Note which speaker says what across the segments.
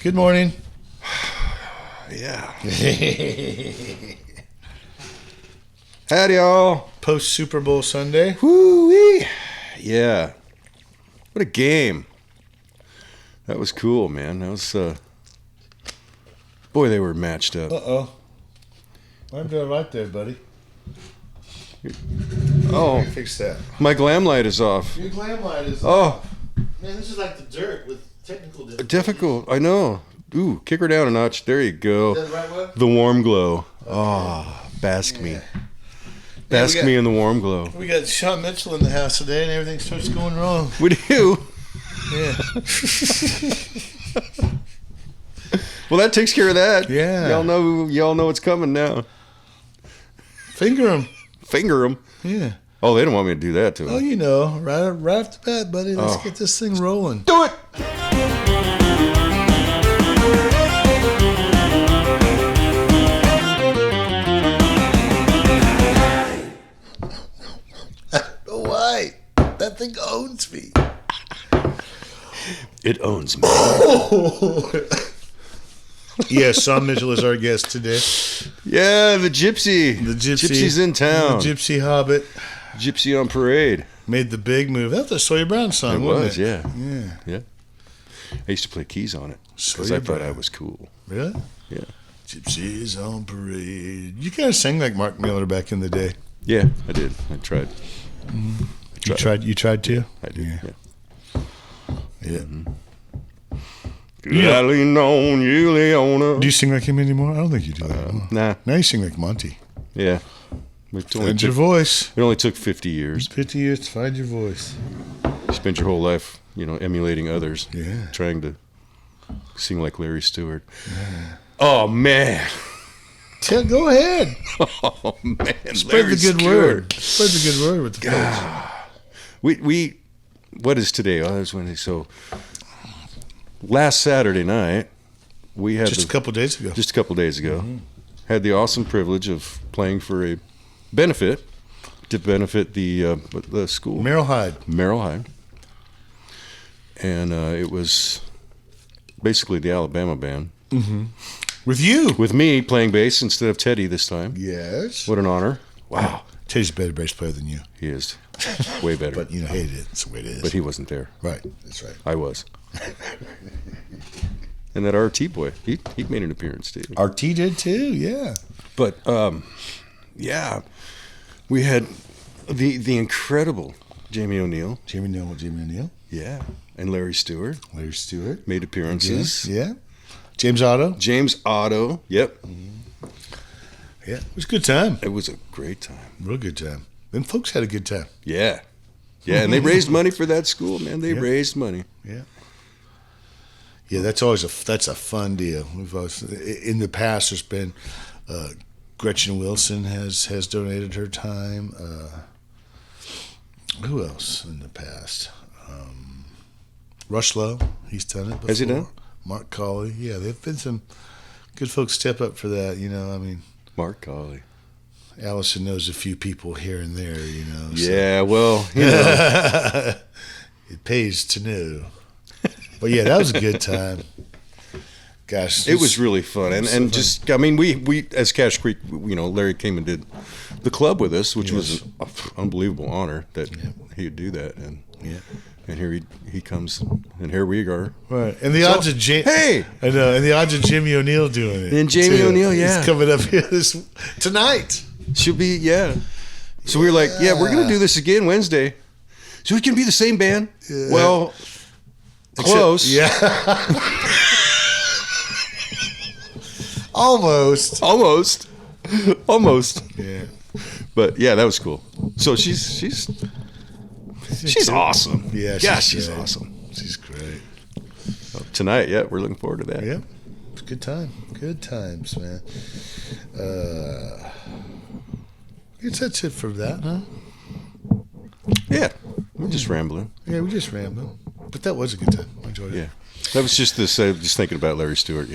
Speaker 1: Good morning.
Speaker 2: Yeah. Howdy, y'all.
Speaker 1: Post Super Bowl Sunday.
Speaker 2: Woo-wee. Yeah. What a game. That was cool, man. That was, boy, they were matched up.
Speaker 1: Uh-oh. I'm doing right there, buddy.
Speaker 2: Oh.
Speaker 1: Fix that.
Speaker 2: My glam light is off.
Speaker 1: Your glam light is
Speaker 2: off.
Speaker 1: Man, this is like the dirt with technical difficulties.
Speaker 2: Difficult. I know. Ooh, kick her down a notch. There you go.
Speaker 1: Is that the right one?
Speaker 2: The warm glow. Oh, bask me. Bask me in the warm glow.
Speaker 1: We got Shawn Mitchell in the house today, and everything starts going wrong.
Speaker 2: We do.
Speaker 1: Yeah.
Speaker 2: Well, that takes care of that.
Speaker 1: Yeah.
Speaker 2: Y'all know what's coming now.
Speaker 1: Finger him.
Speaker 2: Finger him.
Speaker 1: Yeah.
Speaker 2: Oh, they don't want me to do that to him.
Speaker 1: Oh, you know, right off the bat, buddy. Let's get this thing rolling.
Speaker 2: Do it.
Speaker 1: Why? That thing owns me.
Speaker 2: It owns me.
Speaker 1: Yes, Shawn Mitchell is our guest today.
Speaker 2: Yeah, the gypsy.
Speaker 1: The gypsy.
Speaker 2: Gypsy's in town.
Speaker 1: The gypsy hobbit.
Speaker 2: Gypsy on parade.
Speaker 1: Made the big move. That's the Sawyer Brown song, wasn't it?
Speaker 2: Yeah. I used to play keys on it because
Speaker 1: Sawyer
Speaker 2: I thought
Speaker 1: Brown.
Speaker 2: I was cool.
Speaker 1: Really?
Speaker 2: Yeah.
Speaker 1: Gypsies on parade. You kind of sang like Mark Miller back in the day.
Speaker 2: Yeah, I did. I tried.
Speaker 1: You tried to?
Speaker 2: I did. Yeah.
Speaker 1: Yeah.
Speaker 2: Mm-hmm. I lean on you, Leona.
Speaker 1: Do you sing like him anymore? I don't think you do that.
Speaker 2: Nah.
Speaker 1: Now you sing like Monty.
Speaker 2: Yeah.
Speaker 1: Find your voice.
Speaker 2: It only took 50 years.
Speaker 1: 50 years to find your voice.
Speaker 2: You spent your whole life, emulating others.
Speaker 1: Yeah.
Speaker 2: Trying to sing like Larry Stewart. Yeah. Oh, man.
Speaker 1: Go ahead.
Speaker 2: Oh, man.
Speaker 1: Spread the good word. Spread the good word with the folks.
Speaker 2: We what is today? Oh, that's Wednesday. So last Saturday night, we had
Speaker 1: Just a couple days ago,
Speaker 2: had the awesome privilege of playing for a benefit to benefit the school,
Speaker 1: Merrill Hyde,
Speaker 2: and it was basically the Alabama band
Speaker 1: with
Speaker 2: me playing bass instead of Teddy this time.
Speaker 1: Yes,
Speaker 2: what an honor! Wow,
Speaker 1: Teddy's a better bass player than you.
Speaker 2: He is way better,
Speaker 1: but hated it. That's the way it is.
Speaker 2: But he wasn't there.
Speaker 1: Right, that's right.
Speaker 2: I was. And that RT boy, he made an appearance too.
Speaker 1: RT did too, yeah.
Speaker 2: But yeah, we had the incredible Jamie O'Neill.
Speaker 1: Jamie O'Neill.
Speaker 2: Yeah, and Larry Stewart. Made appearances.
Speaker 1: Yeah. James Otto.
Speaker 2: Yep.
Speaker 1: Yeah, it was a good time.
Speaker 2: It was a great time.
Speaker 1: Real good time. Them folks had a good time.
Speaker 2: Yeah. Yeah, and they raised money for that school, man. They raised money.
Speaker 1: Yeah. Yeah, that's a fun deal. We've always, in the past, there's been Gretchen Wilson has donated her time. Who else in the past? Rush Lowe, he's done it before.
Speaker 2: Has he done?
Speaker 1: Mark Colley. Yeah, there've been some good folks step up for that.
Speaker 2: Mark Colley.
Speaker 1: Allison knows a few people here and there.
Speaker 2: So. Yeah, well, it
Speaker 1: pays to know. But yeah, that was a good time. Gosh,
Speaker 2: it was really fun, and just we as Cache Creek, Larry came and did the club with us, which was an unbelievable honor that he would do that, and here he comes, and here we are.
Speaker 1: Right, and the odds of and the odds of Jamie O'Neill doing it,
Speaker 2: and Jamie O'Neill,
Speaker 1: he's coming up here tonight.
Speaker 2: She'll be So we were like, we're gonna do this again Wednesday, so it can be the same band. Yeah. Well. Close.
Speaker 1: Yeah. Almost. Yeah.
Speaker 2: But yeah, that was cool. So she's awesome.
Speaker 1: Yeah.
Speaker 2: She's awesome.
Speaker 1: She's great.
Speaker 2: Tonight, we're looking forward to that.
Speaker 1: Yeah. It's a good time. Good times, man. I guess that's it for that, huh?
Speaker 2: Yeah. We're just rambling.
Speaker 1: Yeah, we're just rambling. But that was a good time. I enjoyed it.
Speaker 2: Yeah. That was just this. Just thinking about Larry Stewart.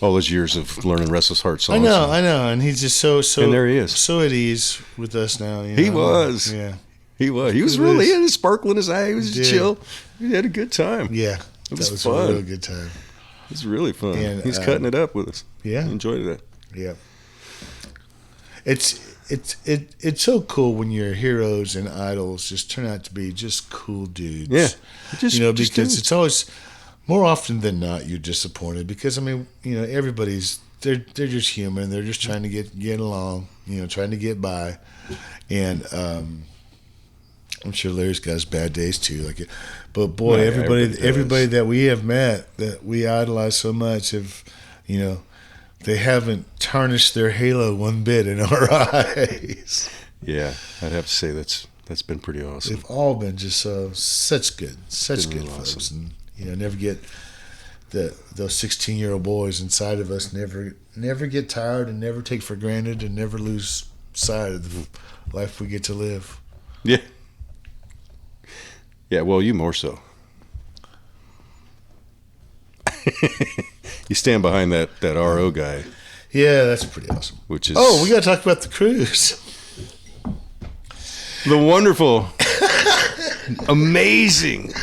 Speaker 2: All those years of learning Restless Heart songs.
Speaker 1: I know, and he's just so.
Speaker 2: And there he is,
Speaker 1: so at ease with us now.
Speaker 2: He was.
Speaker 1: Yeah.
Speaker 2: He was. He was really. He had a sparkle in his eye. He was chill. He had a good time.
Speaker 1: Yeah.
Speaker 2: It was
Speaker 1: fun.
Speaker 2: A
Speaker 1: real good time.
Speaker 2: It's really fun.
Speaker 1: And,
Speaker 2: he's cutting it up with us.
Speaker 1: Yeah,
Speaker 2: Enjoyed it.
Speaker 1: Yeah. It's so cool when your heroes and idols just turn out to be just cool dudes.
Speaker 2: Yeah, just
Speaker 1: because
Speaker 2: dudes.
Speaker 1: it's always more often than not you're disappointed because I mean everybody's they're just human. They're just trying to get along. Trying to get by, and I'm sure Larry's got his bad days too. But boy, everybody that we have met that we idolize so much have they haven't tarnished their halo one bit in our eyes.
Speaker 2: Yeah, I'd have to say that's been pretty awesome.
Speaker 1: They've all been just such good folks,
Speaker 2: awesome.
Speaker 1: And never get those 16-year-old boys inside of us. Never get tired and never take for granted and never lose sight of the life we get to live.
Speaker 2: Yeah. Yeah. Well, you more so. You stand behind that RO guy.
Speaker 1: Yeah, that's pretty awesome.
Speaker 2: Which is
Speaker 1: we got to talk about the cruise.
Speaker 2: The wonderful, amazing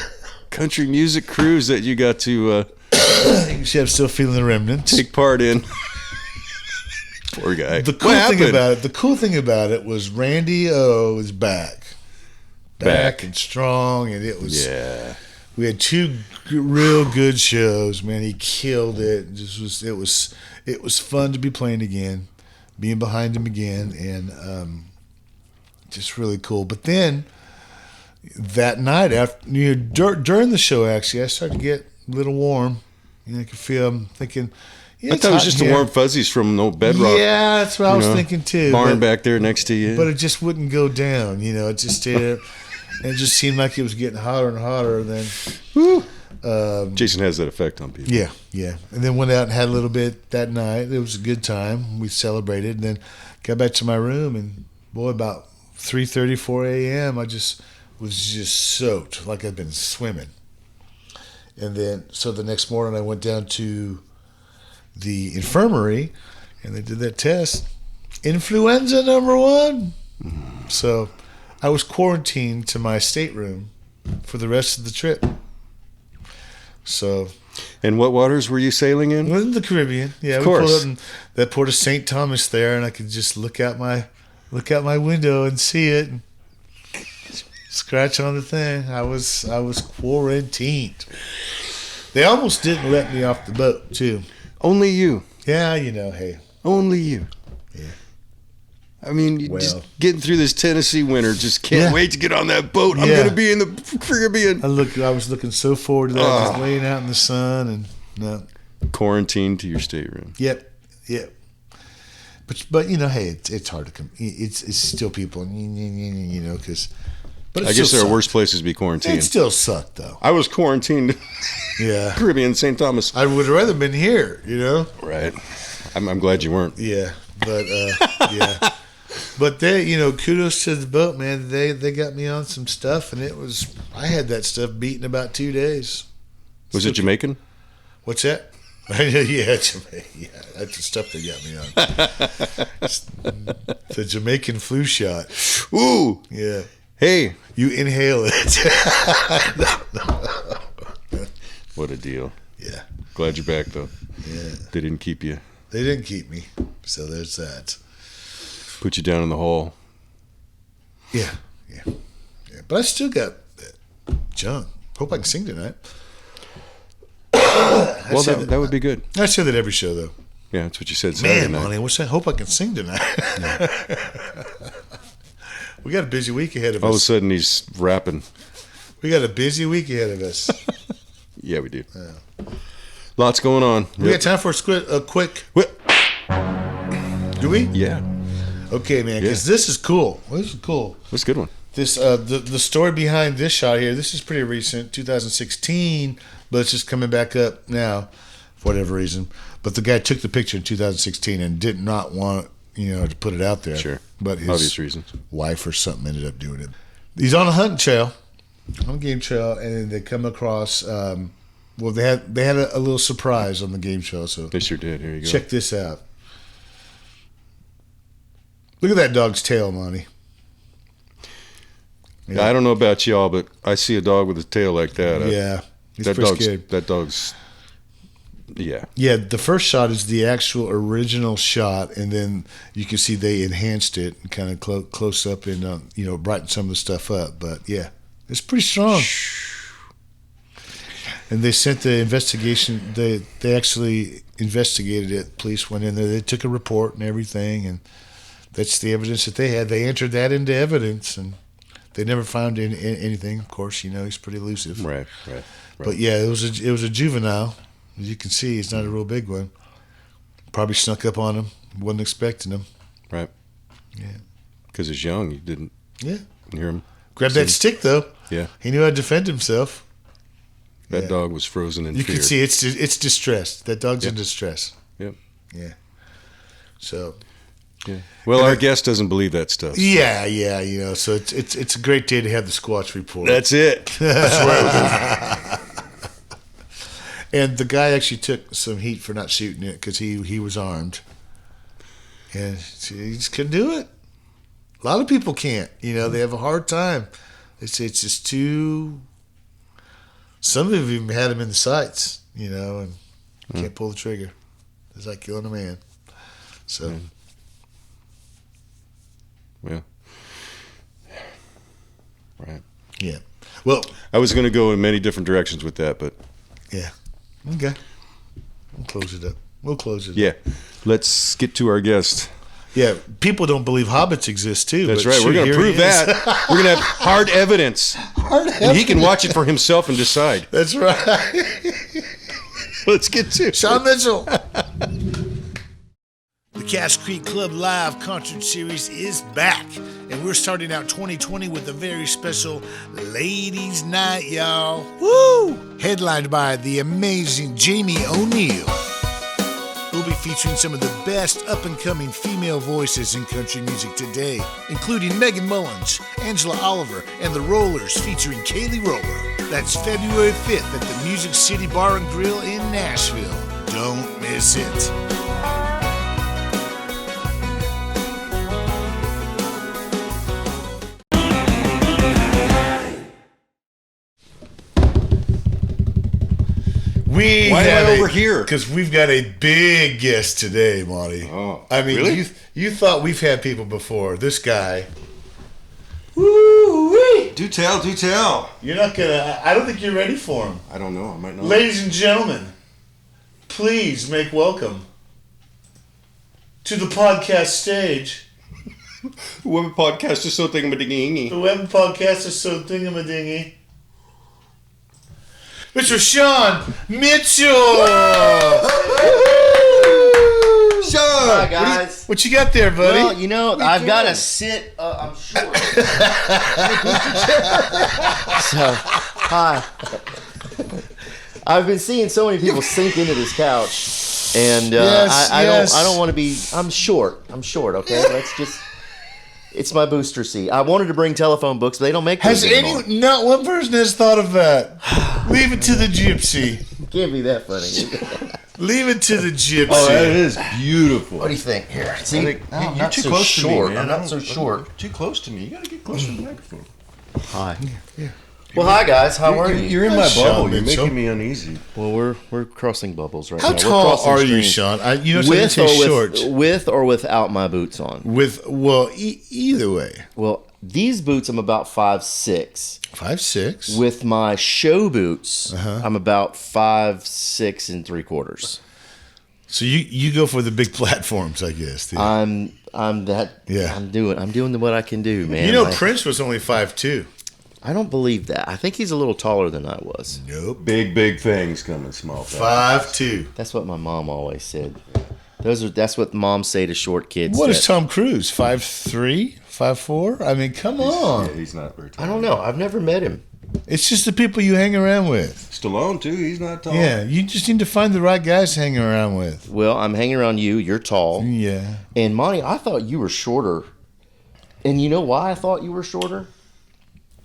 Speaker 2: country music cruise that you got to
Speaker 1: I'm still feeling the remnants.
Speaker 2: take part in. Poor guy.
Speaker 1: The cool thing about it was Randy O is back and strong, and it was.
Speaker 2: Yeah.
Speaker 1: We had two real good shows, man. He killed it. It was fun to be playing again, being behind him again, and just really cool. But then that night, after during the show, actually, I started to get a little warm. I could feel. I'm thinking. Yeah,
Speaker 2: I thought it was just the warm fuzzies from the old bedrock.
Speaker 1: Yeah, that's what I was thinking too.
Speaker 2: Barn back there next to you.
Speaker 1: But it just wouldn't go down. It just stayed there. And it just seemed like it was getting hotter and hotter. Then,
Speaker 2: Jason has that effect on people.
Speaker 1: Yeah. And then went out and had a little bit that night. It was a good time. We celebrated, and then got back to my room. And boy, about 3:30, 4 a.m., I just was soaked like I'd been swimming. And then, so the next morning, I went down to the infirmary, and they did that test. Influenza #1. So I was quarantined to my stateroom for the rest of the trip. So,
Speaker 2: and what waters were you sailing in?
Speaker 1: In the Caribbean. Yeah,
Speaker 2: of course.
Speaker 1: We pulled up in that port of St. Thomas there, and I could just look out my window and see it, and scratch on the thing. I was quarantined. They almost didn't let me off the boat too.
Speaker 2: Only you.
Speaker 1: Yeah, hey.
Speaker 2: Only you.
Speaker 1: Yeah.
Speaker 2: I mean, just getting through this Tennessee winter, just can't wait to get on that boat. I'm going to be in the Caribbean.
Speaker 1: I was looking so forward to that, just laying out in the sun and no.
Speaker 2: Quarantined to your stateroom.
Speaker 1: Yep. But hey, it's hard to come. It's still people, because. But
Speaker 2: I guess there are worse places to be quarantined.
Speaker 1: It still sucked though.
Speaker 2: I was quarantined.
Speaker 1: Yeah.
Speaker 2: Caribbean, St. Thomas.
Speaker 1: I would have rather been here,
Speaker 2: Right. I'm glad you weren't.
Speaker 1: Yeah, but yeah. But they, kudos to the boat, man. They got me on some stuff, and I had that stuff beat in about 2 days.
Speaker 2: Was it Jamaican?
Speaker 1: What's that? Yeah, Jamaican. Yeah, that's the stuff they got me on. The Jamaican flu shot.
Speaker 2: Ooh.
Speaker 1: Yeah.
Speaker 2: Hey.
Speaker 1: You inhale it.
Speaker 2: What a deal.
Speaker 1: Yeah.
Speaker 2: Glad you're back, though.
Speaker 1: Yeah.
Speaker 2: They didn't keep you.
Speaker 1: They didn't keep me. So there's that.
Speaker 2: Put you down in the hall.
Speaker 1: Yeah. But I still got that junk. Hope I can sing tonight.
Speaker 2: Well, that would be good.
Speaker 1: I say that every show, though.
Speaker 2: Yeah, that's what you said Saturday night.
Speaker 1: Monty, what's that? Hope I can sing tonight. Yeah. We got a busy week ahead of us.
Speaker 2: All of a sudden, he's rapping.
Speaker 1: We got a busy week ahead of us.
Speaker 2: Yeah, we do. Lots going on.
Speaker 1: We got time for a quick. Do we?
Speaker 2: Yeah.
Speaker 1: Okay, man, because this is cool. This is cool.
Speaker 2: That's a good one.
Speaker 1: This the story behind this shot here. This is pretty recent, 2016, but it's just coming back up now, for whatever reason. But the guy took the picture in 2016 and did not want to put it out there.
Speaker 2: Sure.
Speaker 1: But his
Speaker 2: obvious reasons.
Speaker 1: Wife or something ended up doing it. He's on a hunting trail, on a game trail, and they come across. They had a little surprise on the game trail. So
Speaker 2: they sure did. Here you go.
Speaker 1: Check this out. Look at that dog's tail, Monty.
Speaker 2: Yeah. I don't know about y'all, but I see a dog with a tail like that.
Speaker 1: Yeah, he's pretty scared.
Speaker 2: That dog's Yeah.
Speaker 1: Yeah, the first shot is the actual original shot, and then you can see they enhanced it and kind of close up and brighten some of the stuff up. But yeah, it's pretty strong. And they sent the investigation. They actually investigated it. Police went in there. They took a report and everything, and that's the evidence that they had. They entered that into evidence, and they never found anything. Of course, he's pretty elusive.
Speaker 2: Right.
Speaker 1: But yeah, it was a juvenile. As you can see, it's not a real big one. Probably snuck up on him. Wasn't expecting him.
Speaker 2: Right.
Speaker 1: Yeah.
Speaker 2: Because he's young. You didn't hear him.
Speaker 1: Grabbed that stick, though.
Speaker 2: Yeah.
Speaker 1: He knew how to defend himself.
Speaker 2: That dog was frozen in
Speaker 1: fear. You can see it's distressed. That dog's in distress.
Speaker 2: Yep.
Speaker 1: Yeah. So.
Speaker 2: Yeah. Well, our guest doesn't believe that stuff. So.
Speaker 1: Yeah. So it's a great day to have the Squatch report.
Speaker 2: That's it. That's right.
Speaker 1: And the guy actually took some heat for not shooting it because he was armed. And he just couldn't do it. A lot of people can't. They have a hard time. It's just too. Some of them even had him in the sights, and can't pull the trigger. It's like killing a man. So.
Speaker 2: Yeah. Right.
Speaker 1: Yeah. Well,
Speaker 2: I was going to go in many different directions with that, but.
Speaker 1: Yeah. Okay. We'll close it up.
Speaker 2: Yeah. Let's get to our guest.
Speaker 1: Yeah. People don't believe hobbits exist, too.
Speaker 2: That's right. We're going to prove that. We're going to have hard evidence. And he can watch it for himself and decide.
Speaker 1: That's right.
Speaker 2: Let's get to it.
Speaker 1: Shawn Mitchell. The Cache Creek Club Live Concert Series is back, and we're starting out 2020 with a very special Ladies' Night, y'all. Woo! Headlined by the amazing Jamie O'Neal. We'll be featuring some of the best up-and-coming female voices in country music today, including Megan Mullins, Angela Oliver, and the Rollers featuring Kaylee Roller. That's February 5th at the Music City Bar and Grill in Nashville. Don't miss it.
Speaker 2: Why am I over here?
Speaker 1: Because we've got a big guest today, Monty.
Speaker 2: Oh,
Speaker 1: I mean,
Speaker 2: really?
Speaker 1: You thought we've had people before. This guy.
Speaker 2: Woo-wee! Do tell.
Speaker 1: You're not gonna. I don't think you're ready for him.
Speaker 2: I don't know. I might not.
Speaker 1: Ladies and gentlemen, please make welcome to the podcast stage.
Speaker 2: The Web Podcast is so thingamadingy.
Speaker 1: The Web Podcast is so thingamadingy. Mr. Shawn Mitchell!
Speaker 2: Shawn!
Speaker 3: Hi, guys.
Speaker 1: What you got there, buddy?
Speaker 3: Well, I've got to sit. I'm short. So, hi. I've been seeing so many people sink into this couch, and I don't want to be. I'm short. Okay, let's just. It's my booster seat. I wanted to bring telephone books, but they don't make those anymore.
Speaker 1: Not one person has thought of that. Leave it to the gypsy.
Speaker 3: Can't be that funny.
Speaker 1: Leave it to the gypsy.
Speaker 2: Oh, that is beautiful.
Speaker 3: What do you think? Here, see, I'm
Speaker 2: you're
Speaker 3: not
Speaker 2: too
Speaker 3: so
Speaker 2: close
Speaker 3: short.
Speaker 2: to me, man.
Speaker 3: I'm not so short.
Speaker 2: Too close to me. You got to get closer to the microphone.
Speaker 3: Hi.
Speaker 1: Yeah.
Speaker 3: Well, hi guys. How are you?
Speaker 2: You're in my
Speaker 1: Shawn
Speaker 2: bubble. You're
Speaker 1: Mitchell.
Speaker 2: making me uneasy.
Speaker 3: Well, we're crossing bubbles right now.
Speaker 1: How
Speaker 3: We're
Speaker 1: tall
Speaker 3: crossing
Speaker 1: are you,
Speaker 3: streams.
Speaker 1: Shawn? You know,
Speaker 3: With or
Speaker 1: short.
Speaker 3: with or without my boots on?
Speaker 1: Either way.
Speaker 3: Well, these boots I'm about 5'6".
Speaker 1: 5'6".
Speaker 3: With my show boots, I'm about 5'6" and 3/4.
Speaker 1: So you go for the big platforms, I guess. Dude.
Speaker 3: I'm that.
Speaker 1: Yeah.
Speaker 3: I'm doing what I can do, man.
Speaker 1: Prince was only 5'2".
Speaker 3: I don't believe that. I think he's a little taller than I was.
Speaker 1: Nope.
Speaker 2: Big things come in small packages.
Speaker 1: 5'2".
Speaker 3: That's what my mom always said. That's what moms say to short kids.
Speaker 1: What is Tom Cruise? 5'3", 5'4"? I mean, come on.
Speaker 2: Yeah, he's not very tall.
Speaker 3: I don't know. I've never met him.
Speaker 1: It's just the people you hang around with.
Speaker 2: Stallone, too. He's not tall.
Speaker 1: Yeah, you just need to find the right guys to hang around with.
Speaker 3: Well, I'm hanging around you. You're tall.
Speaker 1: Yeah.
Speaker 3: And Monty, I thought you were shorter. And you know why I thought you were shorter?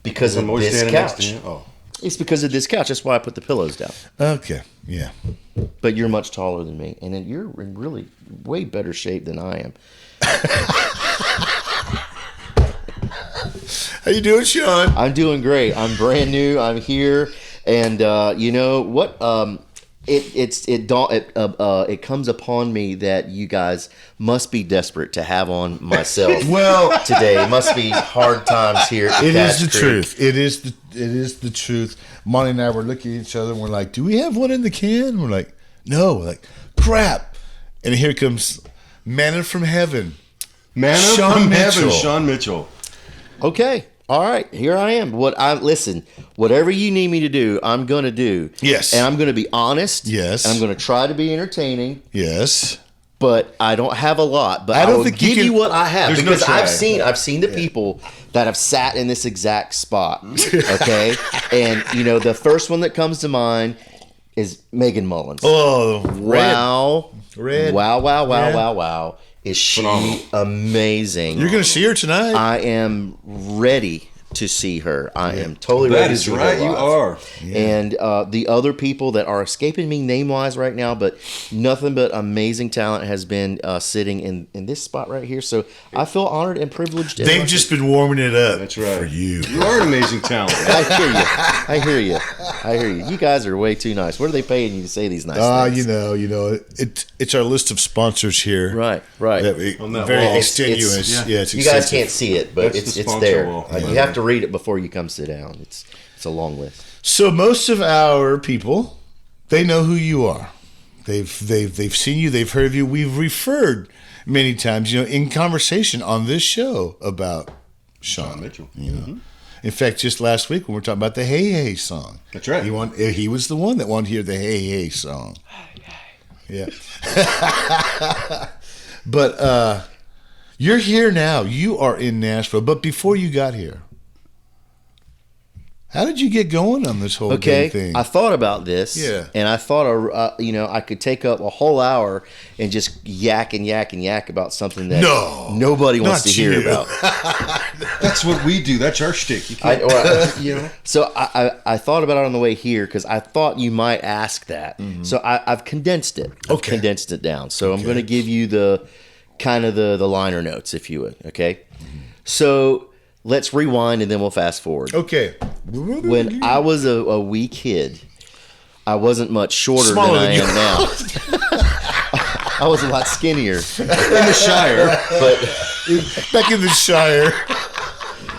Speaker 3: Because of this couch.
Speaker 2: Oh.
Speaker 3: It's because of this couch. That's why I put the pillows down.
Speaker 1: Okay, yeah.
Speaker 3: But you're much taller than me. And then you're in really way better shape than I am.
Speaker 1: How you doing, Shawn?
Speaker 3: I'm doing great. I'm brand new. I'm here. And you know what? it comes upon me that you guys must be desperate to have on myself.
Speaker 1: Well,
Speaker 3: today it must be hard times here. At
Speaker 1: it
Speaker 3: Cash
Speaker 1: is the
Speaker 3: Creek.
Speaker 1: truth. It is the truth. Monty and I were looking at each other and we're like, "Do we have one in the can?" We're like, "No." We're like, "Crap!" And here comes manna from heaven.
Speaker 2: Shawn Mitchell. Shawn Mitchell.
Speaker 3: Okay. All right, here I am. Listen, whatever you need me to do, I'm going to do.
Speaker 1: Yes.
Speaker 3: And I'm going to be honest.
Speaker 1: Yes.
Speaker 3: And I'm going to try to be entertaining.
Speaker 1: Yes.
Speaker 3: But I don't have a lot. But
Speaker 1: I don't
Speaker 3: will
Speaker 1: think you
Speaker 3: give
Speaker 1: can-
Speaker 3: you what I have.
Speaker 2: There's no
Speaker 3: Because
Speaker 2: try.
Speaker 3: I've seen the people that have sat in this exact spot. Okay? And, the first one that comes to mind is Megan Mullins.
Speaker 1: Oh,
Speaker 3: wow.
Speaker 1: Red.
Speaker 3: Wow, wow, wow,
Speaker 1: Red.
Speaker 3: wow, wow. Is she
Speaker 2: Phenomenal.
Speaker 3: amazing?
Speaker 1: You're going to see her tonight.
Speaker 3: I am ready to see her. I am totally
Speaker 2: That
Speaker 3: ready to
Speaker 2: is
Speaker 3: see her
Speaker 2: right. You
Speaker 3: live.
Speaker 2: are.
Speaker 3: And the other people that are escaping me name-wise right now, but nothing but amazing talent has been sitting in this spot right here. So I feel honored and privileged.
Speaker 1: They've just been warming it up.
Speaker 2: That's right.
Speaker 1: For you.
Speaker 2: You are an amazing talent.
Speaker 3: I hear you. You guys are way too nice. What are they paying you to say these nice things?
Speaker 1: It's our list of sponsors here.
Speaker 3: Right.
Speaker 2: On that
Speaker 1: Very
Speaker 2: wall.
Speaker 1: extenuous. It's
Speaker 3: You guys
Speaker 1: extensive.
Speaker 3: can't see it, but
Speaker 2: That's the
Speaker 3: it's
Speaker 2: sponsor
Speaker 3: there.
Speaker 2: wall.
Speaker 3: You have to read it before you come sit down. It's a long list.
Speaker 1: So most of our people, they know who you are. They've seen you. They've heard of you. We've referred many times, in conversation on this show about Shawn
Speaker 2: Mitchell.
Speaker 1: In fact, just last week when we were talking about the Hey Hey song.
Speaker 2: That's right.
Speaker 1: He was the one that wanted to hear the Hey Hey song. Yeah. But you're here now. You are in Nashville. But before you got here, how did you get going on this whole dang thing?
Speaker 3: I thought about this, and I thought, I could take up a whole hour and just yak about something that nobody wants to hear about.
Speaker 2: That's what we do. That's our shtick. You can't,
Speaker 3: So I thought about it on the way here because I thought you might ask that. Mm-hmm. So I've condensed it. I've condensed it down. So I'm going to give you the kind of the liner notes, if you would. Okay. Mm-hmm. So let's rewind and then we'll fast forward.
Speaker 1: Okay.
Speaker 3: When I was a wee kid, I wasn't much shorter than I am now. I was a lot skinnier
Speaker 2: in the Shire.
Speaker 3: But
Speaker 1: back in the Shire,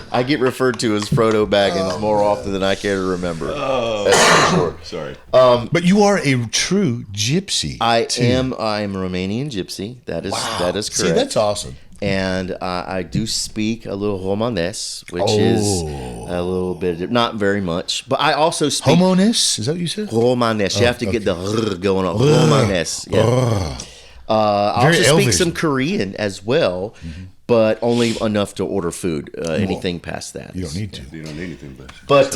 Speaker 3: I get referred to as Frodo Baggins more often than I care to remember. That's for sure.
Speaker 2: Sorry.
Speaker 1: But you are a true gypsy.
Speaker 3: I am a Romanian gypsy. That is correct.
Speaker 1: See, that's awesome.
Speaker 3: And I do speak a little Romanes, which is a little bit, not very much. But I also speak...
Speaker 1: Homones? Is that what you said?
Speaker 3: Romanes. You have to get the r going on. Romanes. Yeah. I also speak some Korean as well, but only enough to order food. Anything past that.
Speaker 1: You don't need to.
Speaker 2: You don't need anything,
Speaker 3: but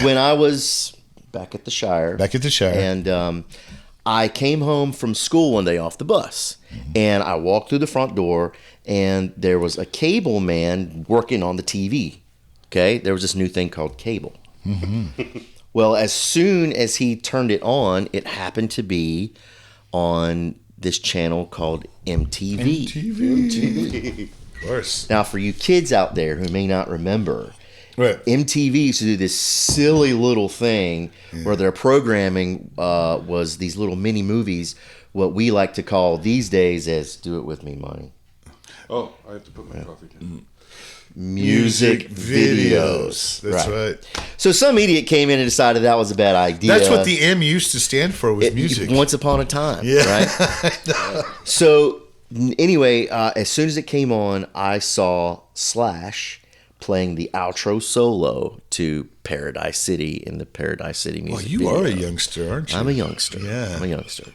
Speaker 3: when I was back at the Shire, and I came home from school one day off the bus, and I walked through the front door, and there was a cable man working on the TV. Okay, there was this new thing called cable. Mm-hmm. Well, as soon as he turned it on, it happened to be on this channel called MTV.
Speaker 1: MTV. Of course.
Speaker 3: Now, for you kids out there who may not remember,
Speaker 1: right.
Speaker 3: MTV used to do this silly little thing where their programming was these little mini movies, what we like to call these days as, do it with me, Monty.
Speaker 2: Oh, I have to put my coffee down.
Speaker 3: Music videos.
Speaker 1: That's right.
Speaker 3: So some idiot came in and decided that was a bad idea.
Speaker 1: That's what the M used to stand for, was music.
Speaker 3: Once upon a time, right? So anyway, as soon as it came on, I saw Slash playing the outro solo to Paradise City in the Paradise City music video.
Speaker 1: Well, you are a youngster, aren't you?
Speaker 3: I'm a youngster.
Speaker 1: Yeah.
Speaker 3: I'm a youngster.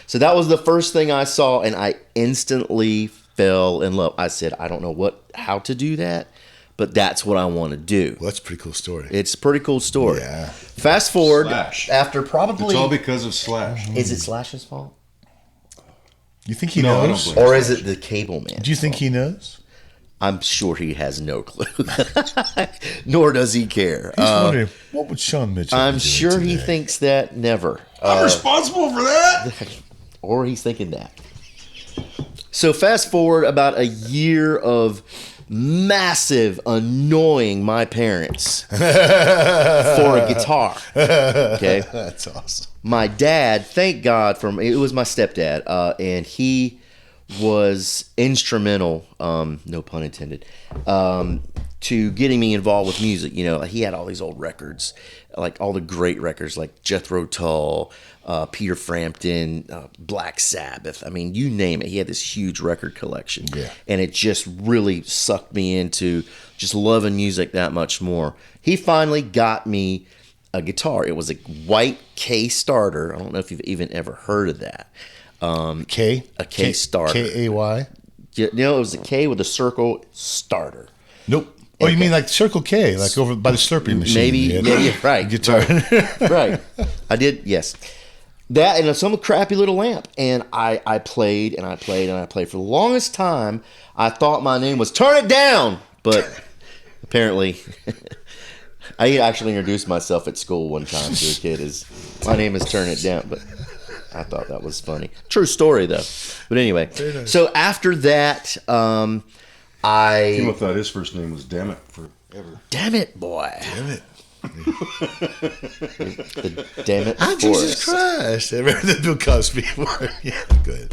Speaker 3: So that was the first thing I saw, and I instantly fell in love. I said, I don't know how to do that, but that's what I want to do.
Speaker 1: Well, that's a pretty cool story.
Speaker 3: It's a pretty cool story.
Speaker 1: Yeah.
Speaker 3: Fast forward,
Speaker 2: Slash.
Speaker 3: after probably...
Speaker 2: It's all because of Slash.
Speaker 3: Is it Slash's fault?
Speaker 1: You think he
Speaker 2: No, I
Speaker 1: knows?
Speaker 2: don't believe
Speaker 3: Or is it the cable man?
Speaker 1: Do you think he knows?
Speaker 3: I'm sure he has no clue. Nor does he care.
Speaker 1: He's wondering, what would Shawn Mitchell
Speaker 3: I'm
Speaker 1: be doing
Speaker 3: sure he
Speaker 1: today?
Speaker 3: thinks that never.
Speaker 2: I'm responsible for that.
Speaker 3: Or he's thinking that. So fast forward about a year of massive annoying my parents for a guitar. Okay,
Speaker 1: that's awesome.
Speaker 3: My dad, thank God, it was my stepdad, and he was instrumental, no pun intended, to getting me involved with music. You know, he had all these old records, like all the great records, like Jethro Tull, Peter Frampton, Black Sabbath. I mean, you name it. He had this huge record collection.
Speaker 1: Yeah.
Speaker 3: And it just really sucked me into just loving music that much more. He finally got me a guitar. It was a white K starter. I don't know if you've even ever heard of that.
Speaker 1: K?
Speaker 3: A K starter.
Speaker 1: K-A-Y?
Speaker 3: You know, it was a K with a circle starter.
Speaker 1: Nope. Oh, you mean like Circle K, like over by the Slurpee machine?
Speaker 3: Maybe, right.
Speaker 1: Guitar.
Speaker 3: Right. I did, yes. That and some crappy little amp. And I played and I played and I played. For the longest time, I thought my name was Turn It Down. But apparently, I actually introduced myself at school one time to a kid as, my name is Turn It Down. But I thought that was funny. True story, though. But anyway, so after that,
Speaker 2: Kimo thought his first name was Damn It forever.
Speaker 3: Damn it, boy.
Speaker 1: Damn it.
Speaker 3: The Damn It
Speaker 1: Oh,
Speaker 3: Forest.
Speaker 1: Jesus Christ. I remember the Bill Cosby one. Yeah, go ahead.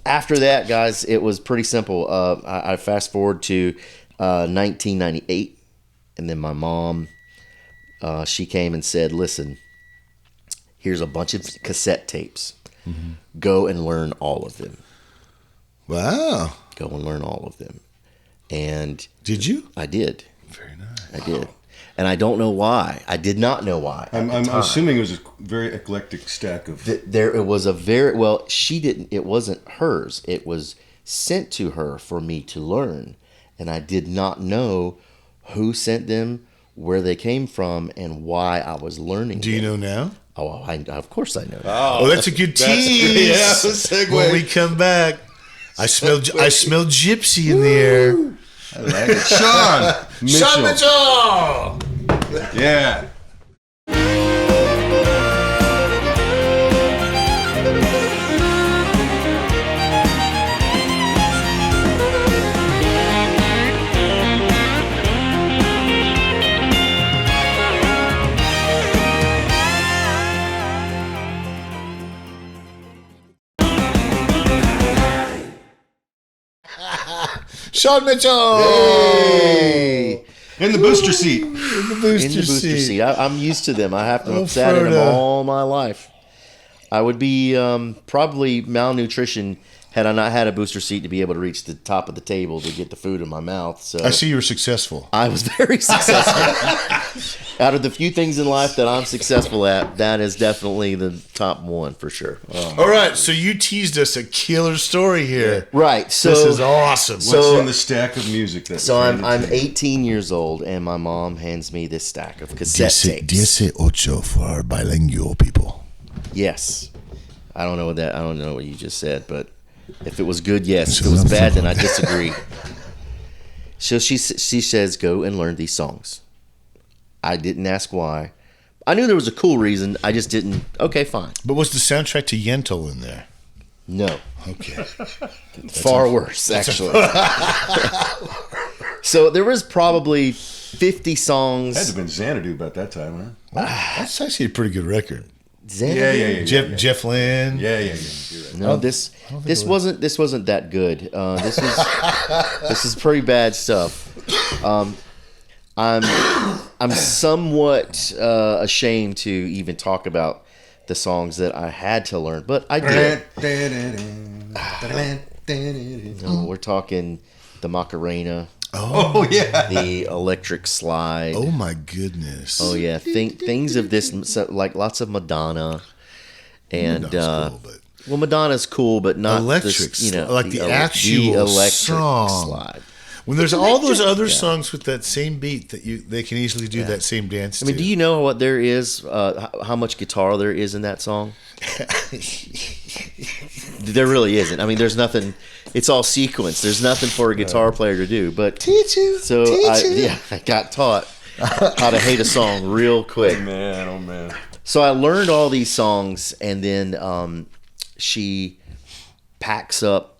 Speaker 3: After that, guys, it was pretty simple. I fast forward to 1998, and then my mom, she came and said, listen, here's a bunch of cassette tapes. Mm-hmm. Go and learn all of them.
Speaker 1: Wow.
Speaker 3: Go and learn all of them. And
Speaker 1: did you?
Speaker 3: I did.
Speaker 1: Very nice.
Speaker 3: I did. And I don't know why. I did not know why.
Speaker 2: I'm assuming it was a very eclectic stack of...
Speaker 3: It was a very... Well, she didn't... It wasn't hers. It was sent to her for me to learn. And I did not know who sent them, where they came from, and why I was learning
Speaker 1: Do you know now?
Speaker 3: Oh, of course I know.
Speaker 1: Oh, that's a good tease.
Speaker 2: Yeah, segue.
Speaker 1: When we come back, I smell gypsy in the air.
Speaker 2: I like it. Shawn Mitchell. Yeah.
Speaker 1: Shawn Mitchell.
Speaker 3: Hey!
Speaker 2: In the booster seat.
Speaker 1: In the booster seat.
Speaker 3: I'm used to them. I have to sat in them all my life. I would be probably malnutrition had I not had a booster seat to be able to reach the top of the table to get the food in my mouth. So
Speaker 1: I see you were successful.
Speaker 3: I was very successful. Out of the few things in life that I'm successful at, that is definitely the top one for sure.
Speaker 1: All right, so you teased us a killer story here.
Speaker 3: Right. So
Speaker 1: this is awesome.
Speaker 2: What's in the stack of music?
Speaker 3: I'm 18 years old, and my mom hands me this stack of cassette tapes.
Speaker 1: 18 for our bilingual people.
Speaker 3: Yes. I don't know what you just said, but if it was good, yes. If it was bad, then I disagree. So she says, go and learn these songs. I didn't ask why. I knew there was a cool reason. I just didn't. Okay, fine.
Speaker 1: But was the soundtrack to Yentl in there?
Speaker 3: No.
Speaker 1: Okay.
Speaker 3: Far worse, actually. So there was probably 50 songs.
Speaker 2: Had to have been Xanadu about that time, huh?
Speaker 1: Well, that's actually a pretty good record.
Speaker 3: Xanadu?
Speaker 2: Yeah.
Speaker 1: Jeff Lynne.
Speaker 2: Yeah. You're right.
Speaker 3: No, this wasn't that good. This is pretty bad stuff. I'm somewhat ashamed to even talk about the songs that I had to learn, but I did. No, we're talking the Macarena.
Speaker 2: Oh yeah.
Speaker 3: The Electric Slide.
Speaker 1: Oh my goodness.
Speaker 3: Oh yeah, things of this, like lots of Madonna, and
Speaker 1: cool, but
Speaker 3: well, Madonna's cool, but not
Speaker 1: Electric,
Speaker 3: this,
Speaker 1: like the actual
Speaker 3: Electric
Speaker 1: song.
Speaker 3: Slide.
Speaker 1: When there's all those other songs with that same beat that they can easily do that same dance.
Speaker 3: I mean, do you know what there is? How much guitar there is in that song? There really isn't. I mean, there's nothing. It's all sequence. There's nothing for a guitar player to do. But I got taught how to hate a song real quick.
Speaker 2: Oh man.
Speaker 3: So I learned all these songs, and then she packs up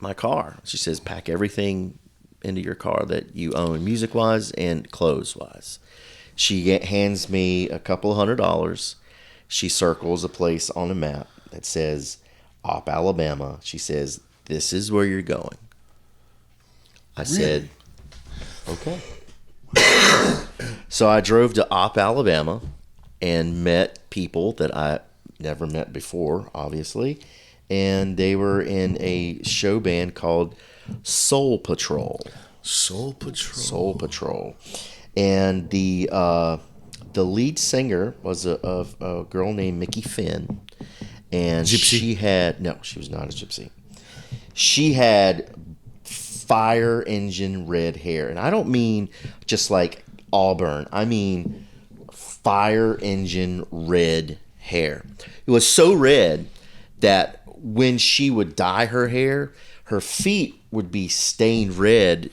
Speaker 3: my car. She says, "Pack everything into your car that you own, music wise and clothes wise. She hands me a couple of $100. She circles a place on a map that says Opp, Alabama. She says, "This is where you're going." I said, "Okay." So I drove to Opp, Alabama, and met people that I never met before, obviously. And they were in a show band called Soul Patrol.
Speaker 1: Soul Patrol.
Speaker 3: Soul Patrol. And the lead singer was a girl named Mickey Finn. And
Speaker 1: Gypsy?
Speaker 3: she was not a gypsy. She had fire engine red hair. And I don't mean just like auburn. I mean fire engine red hair. It was so red that when she would dye her hair, her feet would be stained red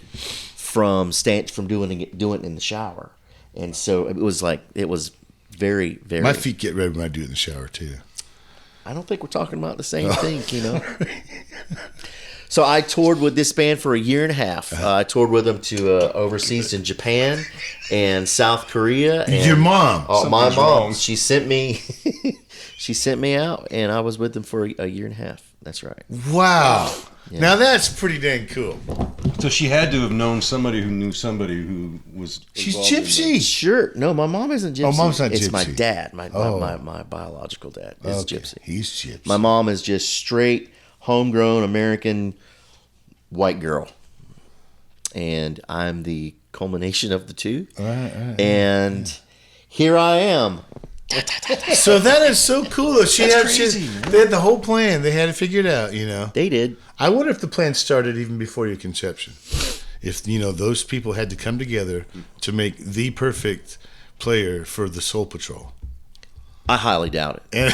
Speaker 3: from doing it in the shower. And so it was very, very...
Speaker 1: My feet get red when I do it in the shower, too.
Speaker 3: I don't think we're talking about the same thing, So I toured with this band for a year and a half. I toured with them to overseas in Japan and South Korea. And,
Speaker 1: your mom?
Speaker 3: Oh, my mom.
Speaker 2: Wrong.
Speaker 3: She sent me. She sent me out, and I was with them for a year and a half. That's right.
Speaker 1: Wow.
Speaker 3: Yeah.
Speaker 1: Now that's pretty dang cool.
Speaker 2: So she had to have known somebody who knew somebody who was.
Speaker 1: She's
Speaker 2: involved in
Speaker 1: gypsy.
Speaker 3: Sure. No, my mom isn't gypsy.
Speaker 1: Oh, mom's not
Speaker 3: it's
Speaker 1: gypsy.
Speaker 3: my dad. My biological dad is gypsy.
Speaker 1: He's gypsy.
Speaker 3: My mom is just straight, homegrown American white girl. And I'm the culmination of the two.
Speaker 1: Right.
Speaker 3: And here I am.
Speaker 1: So that is so cool. Though. They had the whole plan. They had it figured out,
Speaker 3: They did.
Speaker 1: I wonder if the plan started even before your conception. If, those people had to come together to make the perfect player for the Soul Patrol.
Speaker 3: I highly doubt it.
Speaker 1: And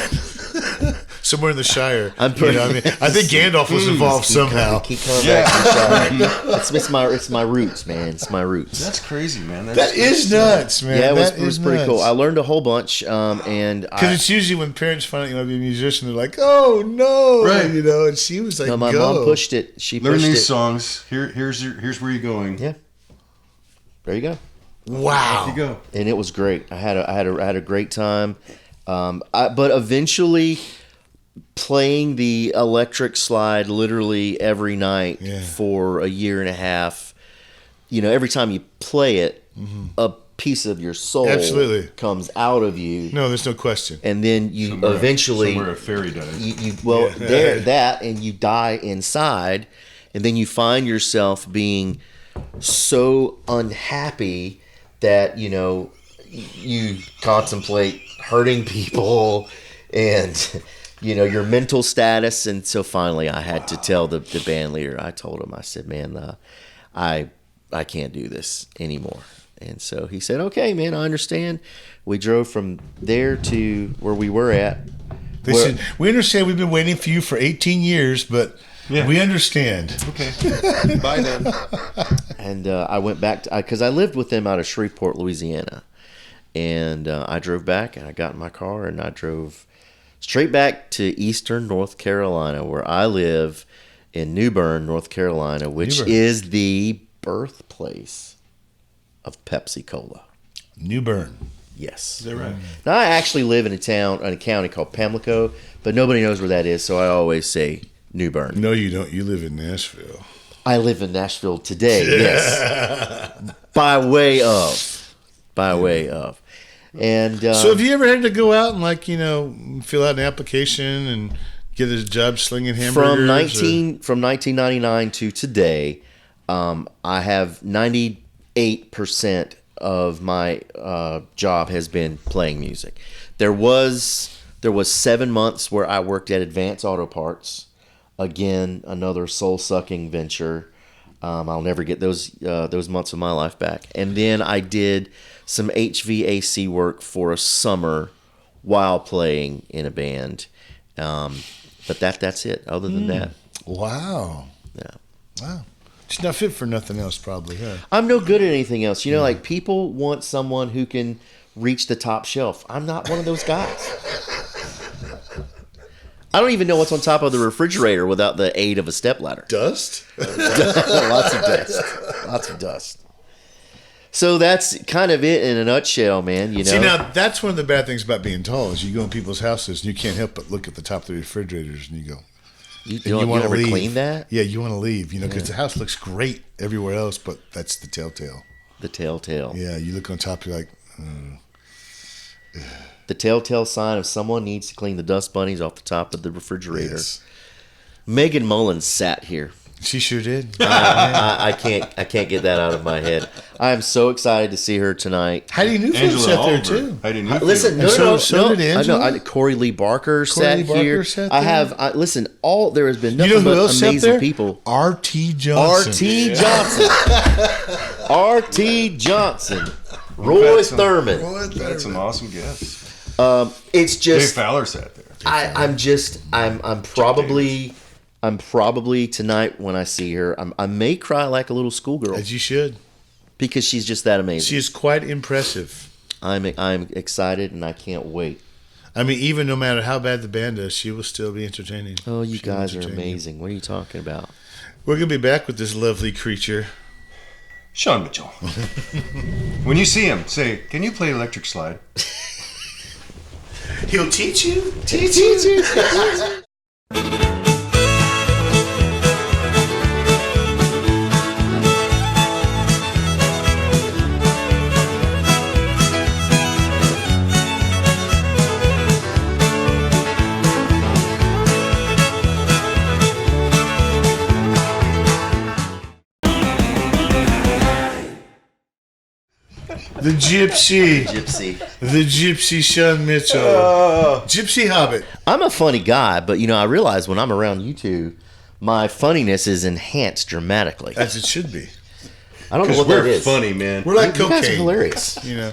Speaker 1: somewhere in the Shire, I think Gandalf was involved
Speaker 3: Keep
Speaker 1: somehow.
Speaker 3: Keep coming back to the Shire. It's my roots, man. It's my roots.
Speaker 2: That's crazy, man.
Speaker 1: That is nuts, man.
Speaker 3: Yeah, it
Speaker 1: That
Speaker 3: was
Speaker 1: is
Speaker 3: pretty
Speaker 1: nuts.
Speaker 3: cool. I learned a whole bunch, and
Speaker 1: Because it's usually when parents find out you want to be a musician, they're like, "Oh no!"
Speaker 2: Right.
Speaker 1: And she was like,
Speaker 3: no, my
Speaker 1: Go.
Speaker 3: mom pushed it. She
Speaker 2: Learn
Speaker 3: pushed
Speaker 2: these
Speaker 3: it.
Speaker 2: songs. Here's where you're going.
Speaker 3: Yeah, there you go.
Speaker 1: Wow.
Speaker 2: There you go.
Speaker 3: And it was great. I had a great time. But eventually, playing the electric slide literally every night for a year and a half. Every time you play it, a piece of your soul
Speaker 1: Absolutely.
Speaker 3: comes out of you.
Speaker 1: No, there's no question.
Speaker 3: And then you eventually
Speaker 2: somewhere a fairy does.
Speaker 3: and you die inside, and then you find yourself being so unhappy that you contemplate hurting people and your mental status. And so finally I had to tell the band leader. I told him, I said, "Man, I can't do this anymore." And so he said, "Okay, man, I understand." We drove from there to where we were at.
Speaker 1: They said, "We understand we've been waiting for you for 18 years, but we understand."
Speaker 2: Okay. Bye then.
Speaker 3: And I went back because I lived with them out of Shreveport, Louisiana. And I drove back, and I got in my car, and I drove straight back to eastern North Carolina, where I live in New Bern, North Carolina, which is the birthplace of Pepsi Cola.
Speaker 1: New Bern.
Speaker 3: Yes.
Speaker 2: Is that right?
Speaker 3: Now, I actually live in a county called Pamlico, but nobody knows where that is, so I always say New Bern.
Speaker 1: No, you don't. You live in Nashville.
Speaker 3: I live in Nashville today, yes. By way of. And
Speaker 1: So have you ever had to go out and fill out an application and get a job slinging hamburgers?
Speaker 3: From 1999 to today, I have 98% of my job has been playing music. There was 7 months where I worked at Advance Auto Parts. Again, another soul-sucking venture. I'll never get those months of my life back. And then I did some HVAC work for a summer while playing in a band. But that's it. Other than that,
Speaker 1: Wow.
Speaker 3: yeah.
Speaker 1: Wow. Just not fit for nothing else, probably, huh?
Speaker 3: I'm no good at anything else. Like people want someone who can reach the top shelf. I'm not one of those guys. I don't even know what's on top of the refrigerator without the aid of a stepladder.
Speaker 1: Dust?
Speaker 3: Lots of dust. Lots of dust. So that's kind of it in a nutshell, man. You know.
Speaker 1: See, now that's one of the bad things about being tall is you go in people's houses and you can't help but look at the top of the refrigerators and you go,
Speaker 3: you want to
Speaker 1: leave.
Speaker 3: Clean that?
Speaker 1: Yeah, you want to leave, because the house looks great everywhere else, but that's the telltale.
Speaker 3: The telltale.
Speaker 1: Yeah, you look on top, you're like,
Speaker 3: The telltale sign of someone needs to clean the dust bunnies off the top of the refrigerator.
Speaker 1: yes.
Speaker 3: Megan Mullins sat here.
Speaker 1: She sure did.
Speaker 3: I can't get that out of my head. I am so excited to see her tonight.
Speaker 1: Heidi Newfield sat there too.
Speaker 2: Heidi Newfield.
Speaker 3: Listen,
Speaker 1: So did Angela.
Speaker 3: I know, Corey Lee Barker sat here.
Speaker 1: Sat
Speaker 3: I
Speaker 1: there.
Speaker 3: have. Listen, there has been nothing
Speaker 1: You know who
Speaker 3: but
Speaker 1: else sat
Speaker 3: amazing
Speaker 1: there?
Speaker 3: people.
Speaker 1: R.T. Johnson.
Speaker 3: R.T. Johnson. R.T. Johnson. Roy Thurman.
Speaker 2: We've had some awesome guests.
Speaker 3: It's
Speaker 2: Dave
Speaker 3: just.
Speaker 2: Fowler sat there.
Speaker 3: I'm probably tonight when I see her, I may cry like a little schoolgirl
Speaker 1: As you should.
Speaker 3: because she's just that amazing.
Speaker 1: She is quite impressive.
Speaker 3: I'm excited and I can't wait.
Speaker 1: I mean, even no matter how bad the band does, she will still be entertaining.
Speaker 3: Oh, you
Speaker 1: She'll
Speaker 3: guys are
Speaker 1: entertain you.
Speaker 3: amazing. What are you talking about?
Speaker 1: We're going to be back with this lovely creature.
Speaker 2: Shawn Mitchell. When you see him, say, "Can you play electric slide?"
Speaker 1: He'll teach you. Teach you. The Gypsy. The Gypsy Shawn Mitchell. Gypsy Hobbit.
Speaker 3: I'm a funny guy, but I realize when I'm around you two, my funniness is enhanced dramatically.
Speaker 1: As it should be.
Speaker 3: I don't know what that is.
Speaker 2: funny, man.
Speaker 1: We're like
Speaker 3: You
Speaker 1: cocaine.
Speaker 3: guys are hilarious.
Speaker 1: We're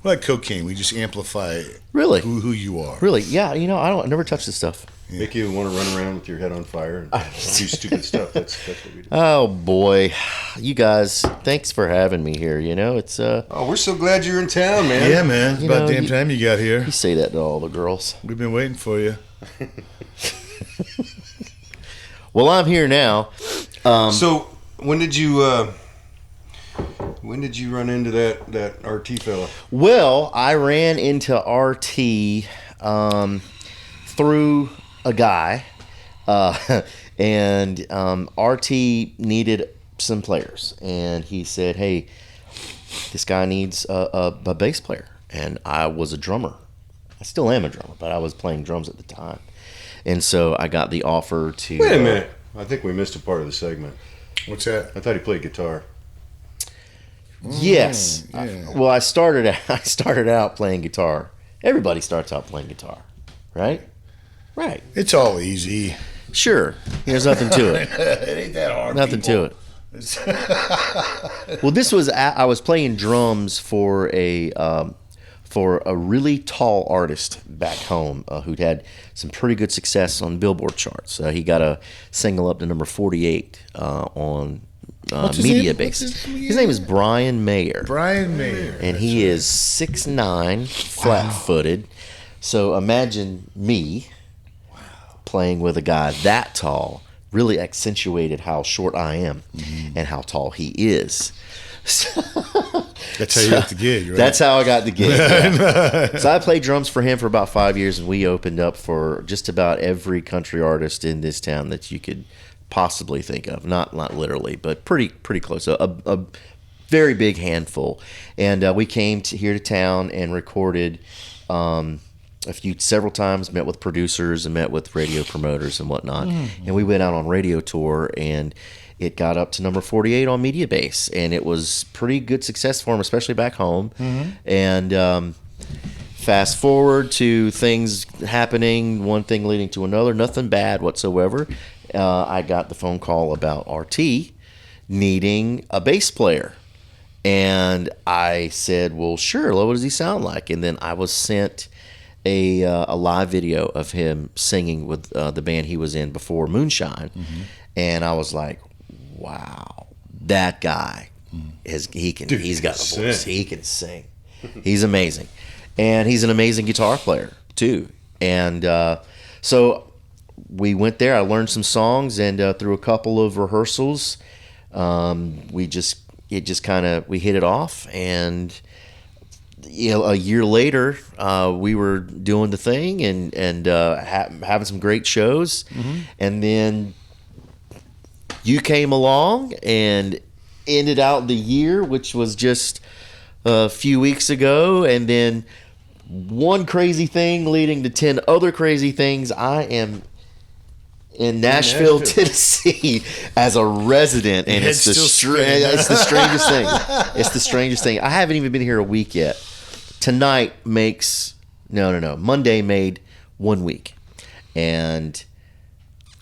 Speaker 1: like cocaine. We just amplify
Speaker 3: Really?
Speaker 1: who you are.
Speaker 3: Really? Yeah. I never touch this stuff.
Speaker 2: Make you want to run around with your head on fire and do stupid stuff. That's what we do.
Speaker 3: Oh boy, you guys! Thanks for having me here. It's
Speaker 2: Oh, we're so glad you're in town, man.
Speaker 1: Yeah, man. It's about damn time you got here.
Speaker 3: you say that to all the girls.
Speaker 1: We've been waiting for you.
Speaker 3: Well, I'm here now.
Speaker 2: So when did you run into that RT fella?
Speaker 3: Well, I ran into RT through a guy, and RT needed some players, and he said, "Hey, this guy needs a bass player," and I was a drummer. I still am a drummer, but I was playing drums at the time, and so I got the offer to.
Speaker 2: Wait a minute. I think we missed a part of the segment.
Speaker 1: What's that?
Speaker 2: I thought he played guitar.
Speaker 3: Yes.
Speaker 1: yeah.
Speaker 3: Well, I started out playing guitar. Everybody starts out playing guitar, right? Right.
Speaker 1: It's all easy.
Speaker 3: Sure. There's nothing to it.
Speaker 1: It ain't that hard.
Speaker 3: Nothing to it. Well, this was I was playing drums for a really tall artist back home who'd had some pretty good success on Billboard charts. He got a single up to number 48 on media basis. His name is Brian Mayer.
Speaker 1: Brian Mayer.
Speaker 3: And he is 6'9", flat-footed. So imagine me playing with a guy that tall really accentuated how short I am and how tall he is.
Speaker 1: That's how you got the gig, right?
Speaker 3: That's how I got the gig. Yeah. So I played drums for him for about 5 years, and we opened up for just about every country artist in this town that you could possibly think of. Not literally, but pretty close. A very big handful. And we came here to town and recorded several times, met with producers and met with radio promoters and whatnot. And we went out on radio tour, and it got up to number 48 on Media Base, and it was pretty good success for him, especially back home. And fast forward to things happening, one thing leading to another, nothing bad whatsoever. I got the phone call about RT needing a bass player. And I said, well, sure, what does he sound like? And then I was sent a live video of him singing with the band he was in before, Moonshine. And I was like, wow, that guy, he's got a voice. He can sing. He's amazing. And he's an amazing guitar player, too. And so we went there. I learned some songs, and through a couple of rehearsals, we hit it off. And a year later, we were doing the thing and having some great shows. And then you came along and ended out the year, which was just a few weeks ago, and then one crazy thing leading to 10 other crazy things. I am in Nashville, Tennessee as a resident, and it's the strangest thing. It's the strangest thing. I haven't even been here a week yet. Tonight makes Monday made 1 week, and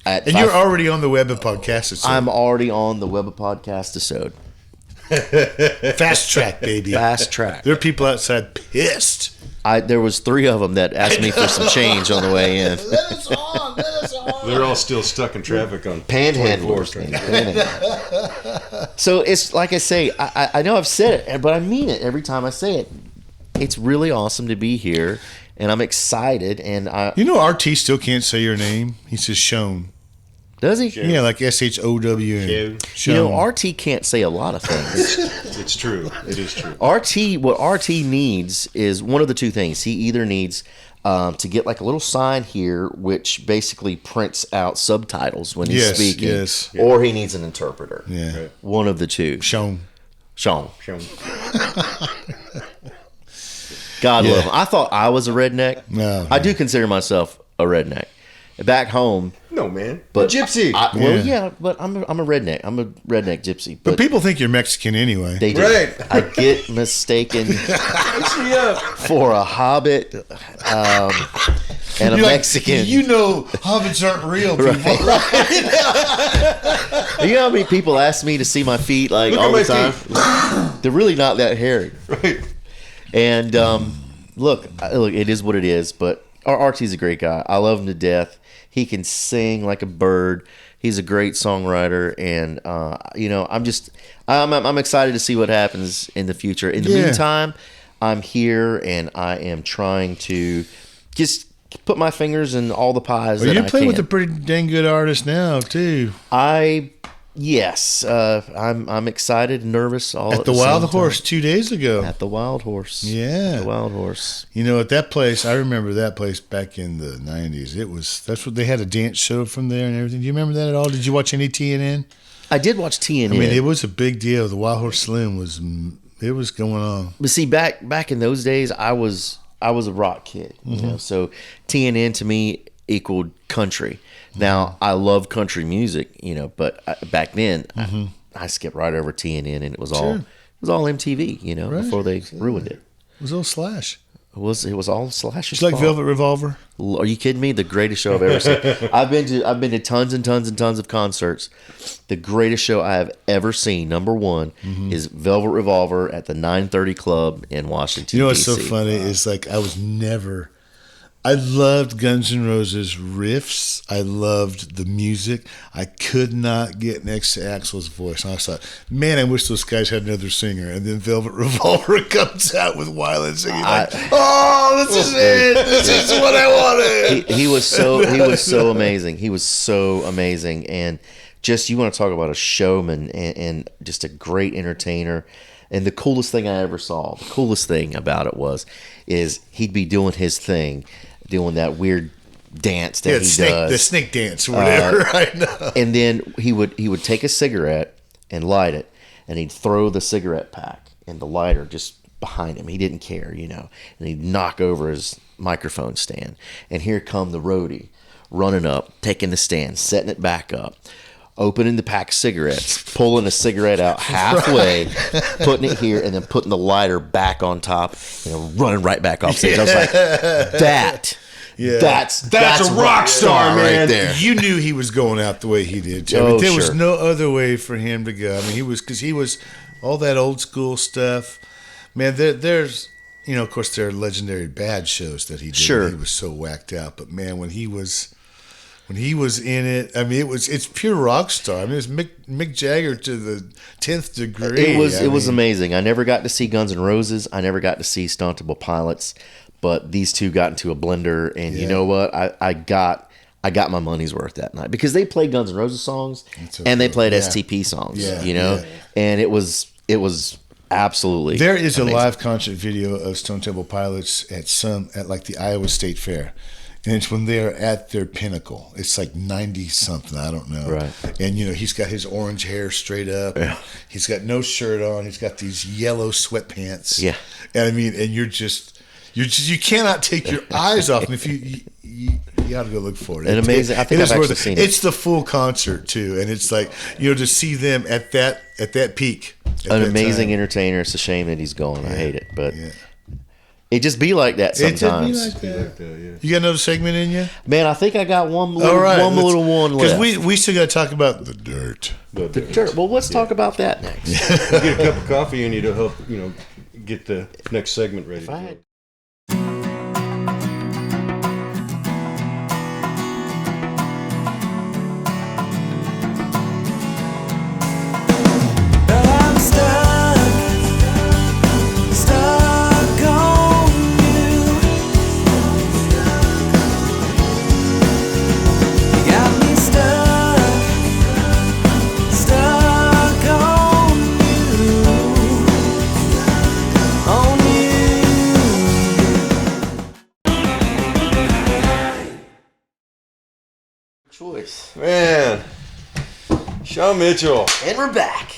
Speaker 1: you're already on the Web of Podcast episode.
Speaker 3: I'm already on the Web of Podcast episode.
Speaker 1: Fast track, baby.
Speaker 3: Fast track.
Speaker 1: There are people outside pissed.
Speaker 3: There was 3 of them that asked me for some change on the way in.
Speaker 1: Let us on.
Speaker 2: They're all still stuck in traffic on
Speaker 3: Panhandlers. So it's like I say, I know I've said it, but I mean it every time I say it. It's really awesome to be here, and I'm excited. And
Speaker 1: RT still can't say your name. He says Shawn.
Speaker 3: Does he?
Speaker 1: Yeah, like SHOWN.
Speaker 3: RT can't say a lot of things.
Speaker 2: It's true. It is true.
Speaker 3: What RT needs is one of the two things. He either needs to get like a little sign here, which basically prints out subtitles when he's speaking, or he needs an interpreter.
Speaker 1: Yeah, right.
Speaker 3: One of the two.
Speaker 1: Shawn.
Speaker 3: God love him. I thought I was a redneck.
Speaker 1: No,
Speaker 3: I do consider myself a redneck. Back home,
Speaker 2: no man,
Speaker 3: but
Speaker 2: gypsy.
Speaker 3: But I'm a redneck. I'm a redneck gypsy.
Speaker 1: But people think you're Mexican anyway.
Speaker 3: They do. Right. I get mistaken for a hobbit and a Mexican.
Speaker 1: Hobbits aren't real people.
Speaker 3: Right. You know how many people ask me to see my feet all the time? They're really not that hairy.
Speaker 2: Right.
Speaker 3: And look, it is what it is. But RT's a great guy. I love him to death. He can sing like a bird. He's a great songwriter, and I'm excited to see what happens in the future. In the meantime, I'm here, and I am trying to just put my fingers in all the pies. Well,
Speaker 1: you're playing with a pretty dang good artist now too.
Speaker 3: Yes, I'm excited and nervous all at the
Speaker 1: Wild
Speaker 3: same
Speaker 1: Horse
Speaker 3: time.
Speaker 1: 2 days ago.
Speaker 3: At the Wild Horse.
Speaker 1: Yeah.
Speaker 3: The Wild Horse.
Speaker 1: At that place, I remember that place back in the 90s. That's what they had a dance show from there and everything. Do you remember that at all? Did you watch any TNN?
Speaker 3: I did watch TNN.
Speaker 1: I mean, it was a big deal. The Wild Horse Slim was going on.
Speaker 3: But see, back in those days, I was a rock kid, so TNN to me equaled country. Now, I love country music, but back then I skipped right over TNN, and it was all MTV, right. Before they ruined it.
Speaker 1: It was all Slash.
Speaker 3: It was all Slash's
Speaker 1: It's like
Speaker 3: fault.
Speaker 1: Velvet Revolver.
Speaker 3: Are you kidding me? The greatest show I've ever seen. I've been to tons and tons and tons of concerts. The greatest show I have ever seen, number one, is Velvet Revolver at the 930 Club in Washington,
Speaker 1: You know what's
Speaker 3: D.C.
Speaker 1: so funny is I loved Guns N' Roses riffs. I loved the music. I could not get next to Axl's voice. And I thought, man, I wish those guys had another singer. And then Velvet Revolver comes out with Weiland singing this is it. This is what I wanted.
Speaker 3: He was so amazing. He was so amazing. And just, you want to talk about a showman and just a great entertainer. And the coolest thing I ever saw, the coolest thing about it is he'd be doing his thing, doing that weird dance that he does.
Speaker 1: The snake dance or whatever. I know.
Speaker 3: And then he would take a cigarette and light it, and he'd throw the cigarette pack and the lighter just behind him. He didn't care, and he'd knock over his microphone stand. And here come the roadie running up, taking the stand, setting it back up, opening the pack of cigarettes, pulling a cigarette out halfway, putting it here, and then putting the lighter back on top, running right back off stage. I was like, that's
Speaker 2: a rock star, man.
Speaker 3: Right there.
Speaker 1: You knew he was going out the way he did, too. There was no other way for him to go. I mean, because he was all that old school stuff. Man, there's, of course, there are legendary bad shows that he did.
Speaker 3: Sure.
Speaker 1: He was so whacked out. But, man, when he was in it, I mean, it's pure rock star. I mean, it's Mick Jagger to the 10th degree.
Speaker 3: It was amazing. I never got to see Guns N' Roses. I never got to see Stone Temple Pilots, but these two got into a blender, and you know what? I got I got my money's worth that night because they played Guns N' Roses songs and they played STP songs, and it was absolutely.
Speaker 1: There is
Speaker 3: amazing.
Speaker 1: a live concert video of Stone Temple Pilots at like the Iowa State Fair. And it's when they're at their pinnacle. It's like 90 something, I don't know.
Speaker 3: Right.
Speaker 1: And he's got his orange hair straight up.
Speaker 3: Yeah. He's
Speaker 1: got no shirt on. He's got these yellow sweatpants.
Speaker 3: Yeah.
Speaker 1: And I mean, and you cannot take your eyes off him. If you got to go look for it.
Speaker 3: And amazing. I think I've actually seen it.
Speaker 1: It's the full concert too, and it's like to see them at that peak.
Speaker 3: An amazing entertainer. It's a shame that he's gone. I hate it, but it just be like that sometimes.
Speaker 1: It be like that. You got another segment in you?
Speaker 3: Man, I think I got one little one left.
Speaker 1: Because we still got to talk about the dirt.
Speaker 3: The dirt. Well, let's talk about that next.
Speaker 2: Get a cup of coffee in you to help get the next segment ready.
Speaker 3: Choice.
Speaker 2: Man, Shawn Mitchell.
Speaker 3: And we're back.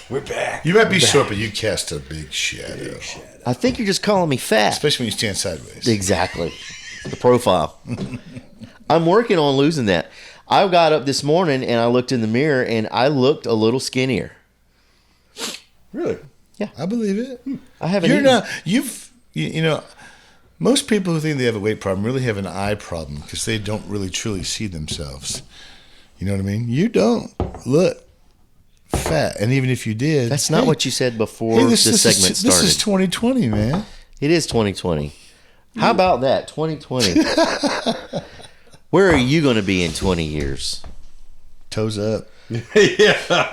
Speaker 1: You might be short, but you cast a big shadow.
Speaker 3: I think you're just calling me fat.
Speaker 1: Especially when you stand sideways.
Speaker 3: Exactly. The profile. I'm working on losing that. I got up this morning and I looked in the mirror and I looked a little skinnier.
Speaker 2: Really?
Speaker 3: Yeah.
Speaker 1: I believe it.
Speaker 3: I haven't
Speaker 1: You're
Speaker 3: eaten.
Speaker 1: not. Most people who think they have a weight problem really have an eye problem because they don't really truly see themselves. You know what I mean? You don't look fat, and even if you did,
Speaker 3: That's not what you said before this segment started.
Speaker 1: This is 2020, man.
Speaker 3: It is 2020. How about that? 2020. Where are you going to be in 20 years?
Speaker 1: Toes up.
Speaker 2: Yeah.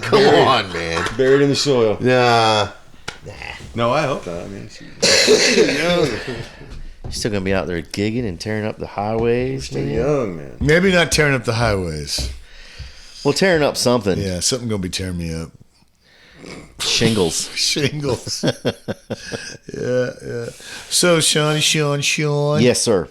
Speaker 3: Come on, man.
Speaker 2: Buried in the soil.
Speaker 3: Nah.
Speaker 2: No, I hope not. I mean,
Speaker 3: You're still going to be out there gigging and tearing up the highways.
Speaker 2: still young, man.
Speaker 1: Maybe not tearing up the highways.
Speaker 3: Well, tearing up something.
Speaker 1: Yeah, something gonna be tearing me up.
Speaker 3: Shingles.
Speaker 1: Shingles. Yeah. So, Sean.
Speaker 3: Yes, sir.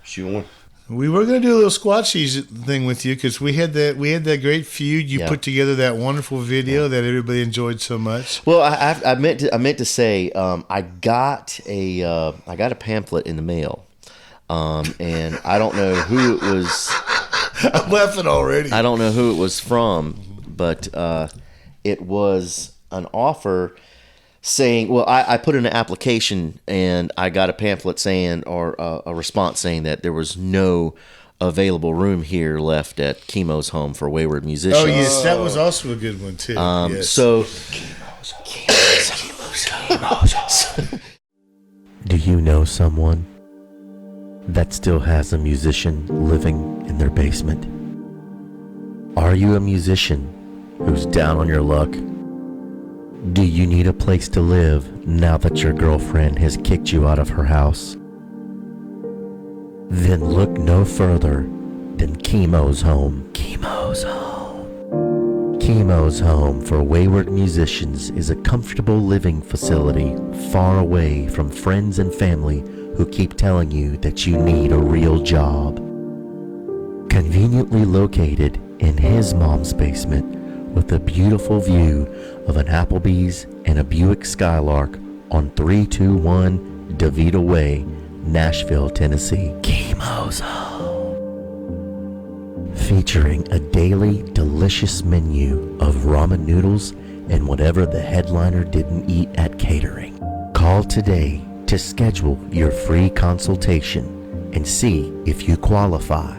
Speaker 2: Sean.
Speaker 1: We were gonna do a little Squatchies thing with you because we had that great feud. You put together that wonderful video that everybody enjoyed so much.
Speaker 3: Well, I meant to say I got a pamphlet in the mail, and I don't know who it was.
Speaker 1: I'm laughing already.
Speaker 3: I don't know who it was from, but it was an offer saying, well, I put in an application and I got a pamphlet saying, or a response saying that there was no available room here left at Kimo's home for wayward musicians.
Speaker 1: Oh, yes, that was also a good one, too. Yes.
Speaker 3: So, do you know someone that still has a musician living in their basement? Are you a musician who's down on your luck? Do you need a place to live now that your girlfriend has kicked you out of her house? Then look no further than Kimo's Home. Kimo's Home. Kimo's Home for Wayward Musicians is a comfortable living facility far away from friends and family who keep telling you that you need a real job. Conveniently located in his mom's basement with a beautiful view of an Applebee's and a Buick Skylark on 321 DeVita Way, Nashville, Tennessee. Kimo's Home. Featuring a daily delicious menu of ramen noodles and whatever the headliner didn't eat at catering. Call today to schedule your free consultation and see if you qualify.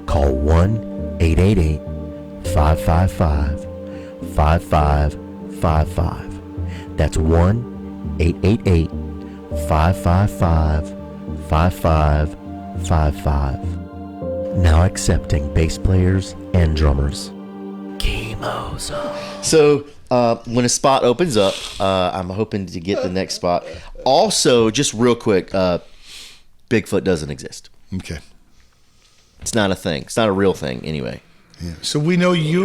Speaker 3: Call 1-888-555-5555. That's 1-888-555-5555. Now accepting bass players and drummers. Kimo's. So when a spot opens up, I'm hoping to get the next spot. Also, just real quick, Bigfoot doesn't exist.
Speaker 1: Okay.
Speaker 3: It's not a thing. It's not a real thing anyway.
Speaker 1: Yeah. So we know you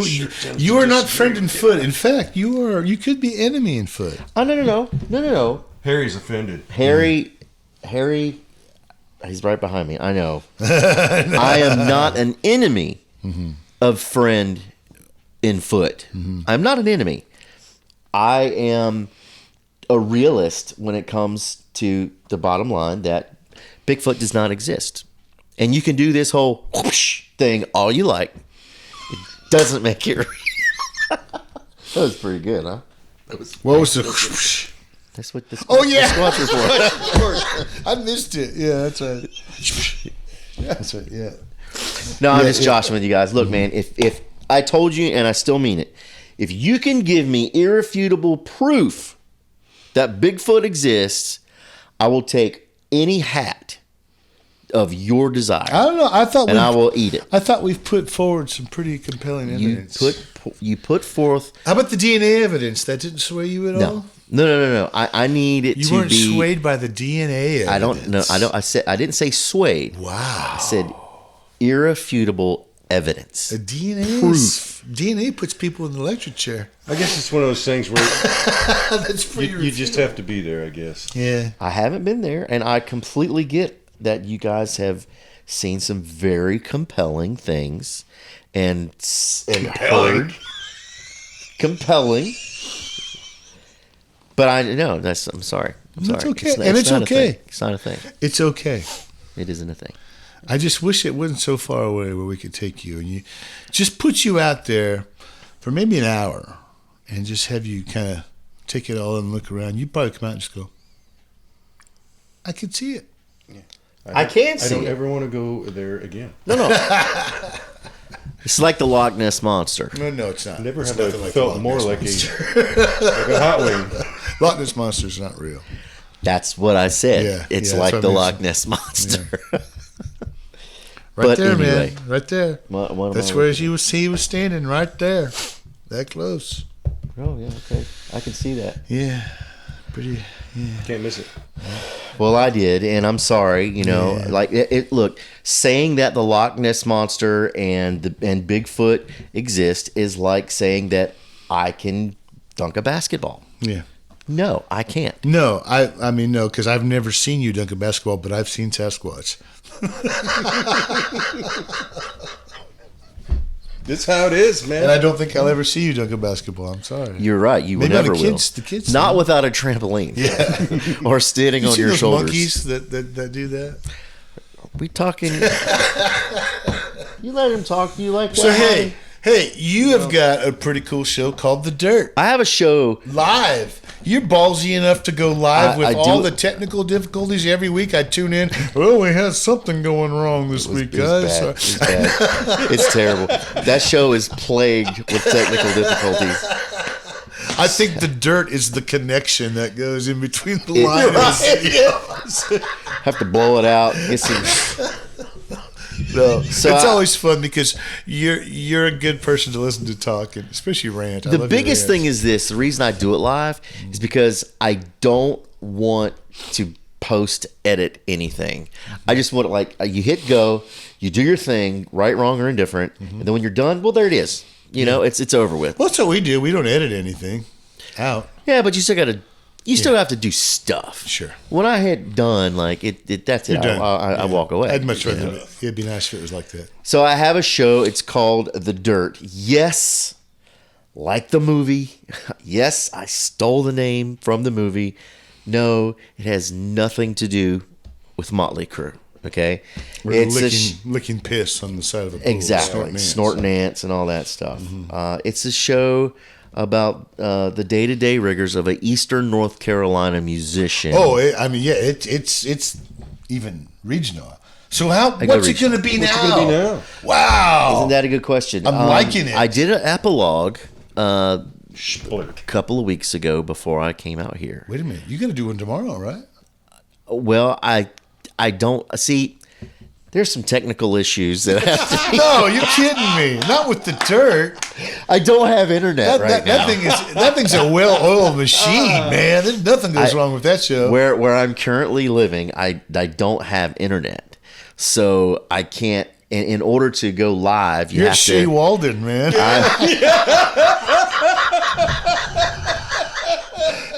Speaker 1: are not friend in foot. In fact, you could be enemy in foot.
Speaker 3: Oh, no.
Speaker 2: Harry's offended.
Speaker 3: Harry, he's right behind me. I know. I am not an enemy of friend in foot. I'm not an enemy. I am a realist when it comes to the bottom line that Bigfoot does not exist. And you can do this whole whoosh thing all you like. It doesn't make it real. That was pretty good, huh?
Speaker 1: What was the whoosh?
Speaker 3: That's what this.
Speaker 1: Oh yeah,
Speaker 3: for.
Speaker 1: I missed it. Yeah, that's right. That's right. Yeah.
Speaker 3: No, I'm just joshing with you guys. Look, man, if I told you, and I still mean it, if you can give me irrefutable proof that Bigfoot exists, I will take any hat of your desire.
Speaker 1: I don't know.
Speaker 3: I will eat it.
Speaker 1: I thought we've put forward some pretty compelling evidence.
Speaker 3: You put forth.
Speaker 1: How about the DNA evidence? That didn't sway you at all?
Speaker 3: No. I need it to be.
Speaker 1: You weren't swayed by the DNA evidence.
Speaker 3: I don't know. I didn't say swayed.
Speaker 1: Wow.
Speaker 3: I said irrefutable evidence.
Speaker 1: The DNA
Speaker 3: proof.
Speaker 1: DNA puts people in the electric chair.
Speaker 2: I guess it's one of those things where
Speaker 1: That's
Speaker 2: you just have to be there, I guess.
Speaker 1: Yeah.
Speaker 3: I haven't been there, and I completely get that you guys have seen some very compelling things and heard compelling. But I know I'm sorry.
Speaker 1: It's okay. It's okay.
Speaker 3: It's not a thing.
Speaker 1: It's okay.
Speaker 3: It isn't a thing.
Speaker 1: I just wish it wasn't so far away where we could take you and just put you out there for maybe an hour and just have you kind of take it all and look around. You'd probably come out and just go, I can see it.
Speaker 3: Yeah. I can't see it.
Speaker 2: I don't ever want to go there again.
Speaker 3: No. It's like the Loch Ness Monster.
Speaker 1: No, it's not.
Speaker 2: Never
Speaker 1: it's
Speaker 2: have I felt more like a hot wing.
Speaker 1: Loch Ness Monster's not real.
Speaker 3: That's what I said.
Speaker 1: Yeah,
Speaker 3: it's like the Loch Ness Monster. Yeah.
Speaker 1: Right there, anyway, man. Right there.
Speaker 3: What
Speaker 1: That's where he was standing, right there. That close.
Speaker 3: Oh, yeah, okay. I can see that.
Speaker 1: Yeah. Pretty, yeah.
Speaker 2: Can't miss it.
Speaker 3: Well, I did, and I'm sorry, like look, saying that the Loch Ness Monster and Bigfoot exist is like saying that I can dunk a basketball.
Speaker 1: Yeah.
Speaker 3: No, I can't.
Speaker 1: No, I mean, no, because I've never seen you dunk a basketball, but I've seen Sasquatch.
Speaker 2: That's how it is, man.
Speaker 1: And I don't think I'll ever see you dunk a basketball. I'm sorry.
Speaker 3: You're right. You never will.
Speaker 1: The kids
Speaker 3: not without a trampoline.
Speaker 1: Yeah.
Speaker 3: Or standing on your shoulders.
Speaker 1: Monkeys that do that?
Speaker 3: We talking. You let him talk. You like that?
Speaker 1: So, hey, you have got a pretty cool show called The Dirt.
Speaker 3: I have a show.
Speaker 1: Live. You're ballsy enough to go live with all the technical difficulties every week. I tune in. Well, we had something going wrong this week, guys.
Speaker 3: It's bad. It's terrible. That show is plagued with technical difficulties.
Speaker 1: I think The Dirt is the connection that goes in between the lines.
Speaker 3: Have to blow it out. Get some.
Speaker 1: No, so it's always fun because you're a good person to listen to talk, and especially rant.
Speaker 3: The biggest thing is this: the reason I do it live is because I don't want to post edit anything. I just want you hit go, you do your thing, right, wrong, or indifferent, and then when you're done, well, there it is. It's over with.
Speaker 1: Well, that's what we do. We don't edit anything out.
Speaker 3: Yeah, but you still got to. You still have to do stuff.
Speaker 1: Sure.
Speaker 3: When I hit done, that's it. I walk away.
Speaker 1: I'd much rather. It'd be nice if it was like that.
Speaker 3: So I have a show. It's called The Dirt. Yes, like the movie. Yes, I stole the name from the movie. No, it has nothing to do with Motley Crue. Okay,
Speaker 1: it's licking piss on the side of a pool.
Speaker 3: Exactly, snorting ants and all that stuff. Mm-hmm. It's a show about the day-to-day rigors of an Eastern North Carolina musician.
Speaker 1: It's even regional. So what's it going to be now? Wow,
Speaker 3: isn't that a good question?
Speaker 1: I'm liking it.
Speaker 3: I did an epilogue a couple of weeks ago before I came out here.
Speaker 1: Wait a minute, you got to do one tomorrow, right?
Speaker 3: Well, I don't see. There's some technical issues that I have to.
Speaker 1: No, you're kidding me. Not with The Dirt.
Speaker 3: I don't have internet right now.
Speaker 1: That thing's a well-oiled machine, man. There's nothing goes wrong with that show.
Speaker 3: Where I'm currently living, I don't have internet, so I can't in order to go live, you
Speaker 1: You're
Speaker 3: have
Speaker 1: Shea
Speaker 3: to.
Speaker 1: Walden, man.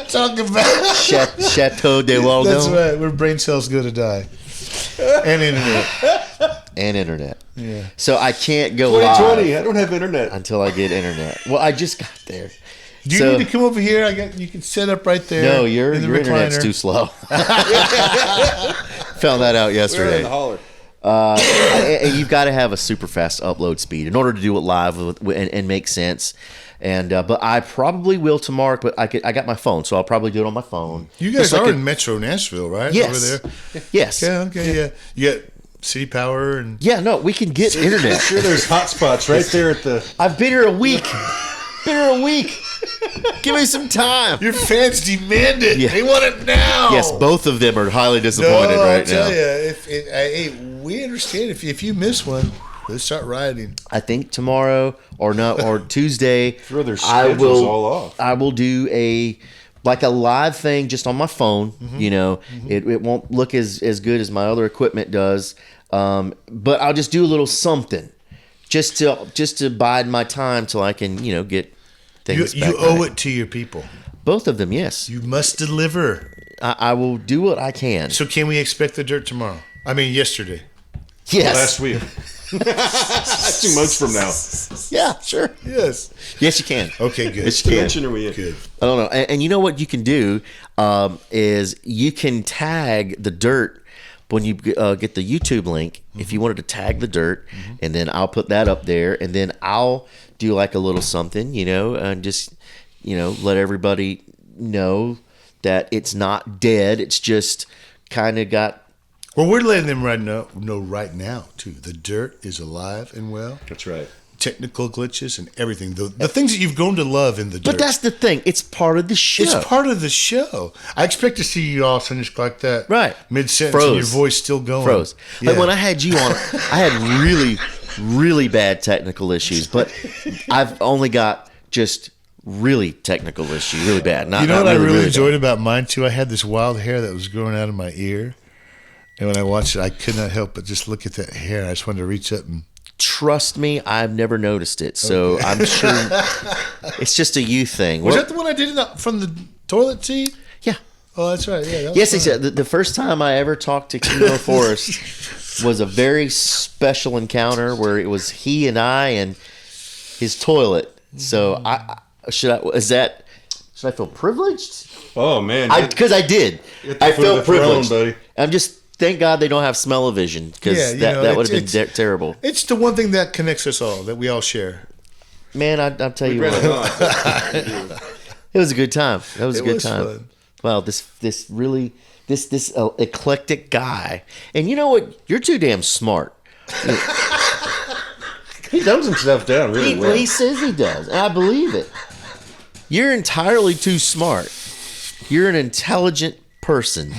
Speaker 1: Talk about
Speaker 3: Chateau de Waldo.
Speaker 1: That's right. Where brain cells go to die. And internet. Yeah.
Speaker 3: So I can't go
Speaker 2: 2020.
Speaker 3: live
Speaker 2: I don't have internet.
Speaker 3: until I get internet. Well, I just got there.
Speaker 1: Do you need to come over here? You can set up right there.
Speaker 3: No, your internet's
Speaker 1: recliner.
Speaker 3: too slow. Found that out yesterday.
Speaker 2: We're in the holler.
Speaker 3: And you've got to have a super fast upload speed in order to do it live and make sense. And but I probably will tomorrow. But I got my phone, so I'll probably do it on my phone.
Speaker 1: You guys are in Metro Nashville, right?
Speaker 3: Yes.
Speaker 1: Over there.
Speaker 3: Yes.
Speaker 1: Yeah. You got city power and.
Speaker 3: Yeah. No, we can get internet.
Speaker 2: I'm sure there's hot spots right there at the.
Speaker 3: I've been here a week. Give me some time.
Speaker 1: Your fans demand it.
Speaker 3: Yeah.
Speaker 1: They want it now.
Speaker 3: Yes, both of them are highly disappointed right now.
Speaker 1: I'll tell you, we understand if you miss one, let's start rioting.
Speaker 3: I think tomorrow or Tuesday,
Speaker 2: Throw their schedules all off.
Speaker 3: I will do a live thing just on my phone. Mm-hmm. It won't look as good as my other equipment does, but I'll just do a little something, just to bide my time till I can get things.
Speaker 1: You owe it to your people.
Speaker 3: Both of them, yes.
Speaker 1: You must deliver.
Speaker 3: I will do what I can.
Speaker 1: So can we expect the dirt tomorrow? I mean, yesterday.
Speaker 3: Yes.
Speaker 2: Last week. 2 months from now.
Speaker 3: Yeah, sure.
Speaker 1: Yes.
Speaker 3: Yes, you can.
Speaker 1: Okay, good.
Speaker 3: Yes, you can.
Speaker 2: Dimension are we in?
Speaker 1: Good.
Speaker 3: I don't know. And you know what you can do is you can tag the dirt when you get the YouTube link. Mm-hmm. If you wanted to tag the dirt, mm-hmm. and then I'll put that up there, and then I'll do like a little something, and just let everybody know that it's not dead. It's just kind of got.
Speaker 1: Well, we're letting them know right now too. The dirt is alive and well.
Speaker 2: That's right.
Speaker 1: Technical glitches and everything. The things that you've grown to love in the dirt.
Speaker 3: But that's the thing. It's part of the show.
Speaker 1: It's part of the show. I expect to see you all finish like that.
Speaker 3: Right.
Speaker 1: Mid-sentence and your voice still going.
Speaker 3: Froze.
Speaker 1: Yeah.
Speaker 3: Like when I had you on, I had really, really bad technical issues. But I've only got just really technical issues. Really bad.
Speaker 1: You know what I really enjoyed about mine too? I had this wild hair that was growing out of my ear. And when I watched it, I could not help but just look at that hair. I just wanted to reach up and...
Speaker 3: Trust me, I've never noticed it. So okay. I'm sure it's just a you thing.
Speaker 1: Was that the one I did from the toilet seat?
Speaker 3: Yeah.
Speaker 1: Oh, that's right. Yeah.
Speaker 3: Yes, exactly. The first time I ever talked to Kimo Forrest was a very special encounter where it was he and I and his toilet. So should I feel privileged?
Speaker 2: Oh man,
Speaker 3: because I did. I felt privileged,
Speaker 2: buddy.
Speaker 3: I'm just. Thank God they don't have smell-o-vision because that would have been terrible.
Speaker 1: It's the one thing that connects us all that we all share.
Speaker 3: Man, I'll tell you what. It was a good time. That was a good time. Fun. Well, this eclectic guy, and you know what? You're too damn smart.
Speaker 2: He dumbs himself down really well.
Speaker 3: He says he does, and I believe it. You're entirely too smart. You're an intelligent person.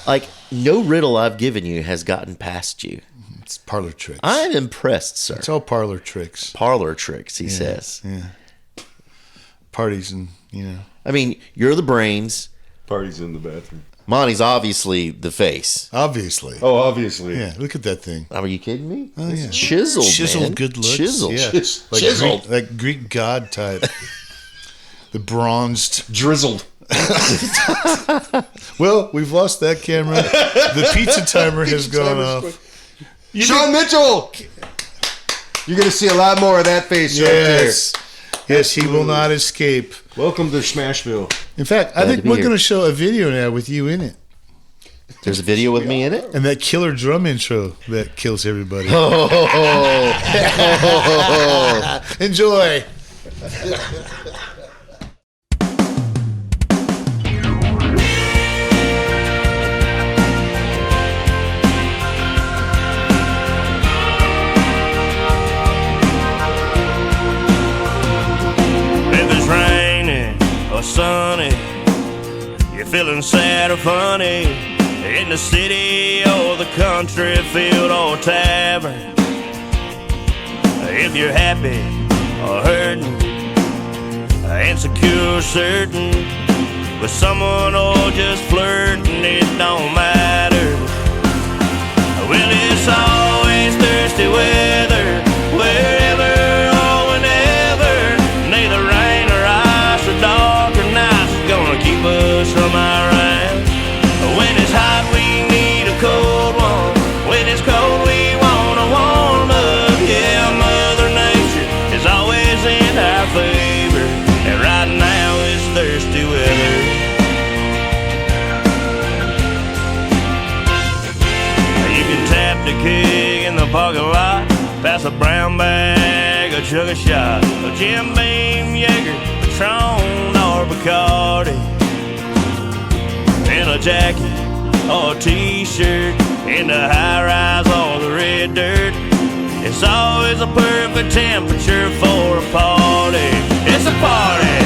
Speaker 3: Like. No riddle I've given you has gotten past you.
Speaker 1: It's parlor tricks.
Speaker 3: I'm impressed, sir.
Speaker 1: It's all parlor tricks.
Speaker 3: Parlor tricks, he says.
Speaker 1: Yeah. Parties and,
Speaker 3: I mean, you're the brains.
Speaker 2: Parties in the bathroom.
Speaker 3: Monty's obviously the face.
Speaker 1: Obviously.
Speaker 2: Oh, obviously.
Speaker 1: Yeah, look at that thing.
Speaker 3: Are you kidding me?
Speaker 1: Oh, yeah.
Speaker 3: Chiseled, man.
Speaker 1: Good looks.
Speaker 3: Chiseled.
Speaker 1: Yeah.
Speaker 3: Chiseled.
Speaker 1: Like Greek god type. The bronzed.
Speaker 2: Drizzled.
Speaker 1: Well, we've lost that camera. The pizza timer has gone off.
Speaker 2: Shawn Mitchell! You're going to see a lot more of that face right there.
Speaker 1: Yes, he will not escape.
Speaker 2: Welcome to Smashville.
Speaker 1: In fact, I think we're going to show a video now with you in it.
Speaker 3: There's a video with me in it?
Speaker 1: And that killer drum intro that kills everybody. Enjoy.
Speaker 4: Sunny, you're feeling sad or funny in the city or the country field or tavern. If you're happy or hurting, insecure or certain, with someone or just flirting, it don't matter. Well, it's always thirsty. That's a brown bag, a jug of shot, a Jim Beam, Jaeger, Patron, or Bacardi, in a jacket or a t-shirt, in the high-rise or the red dirt. It's always a perfect temperature for a party. It's a party.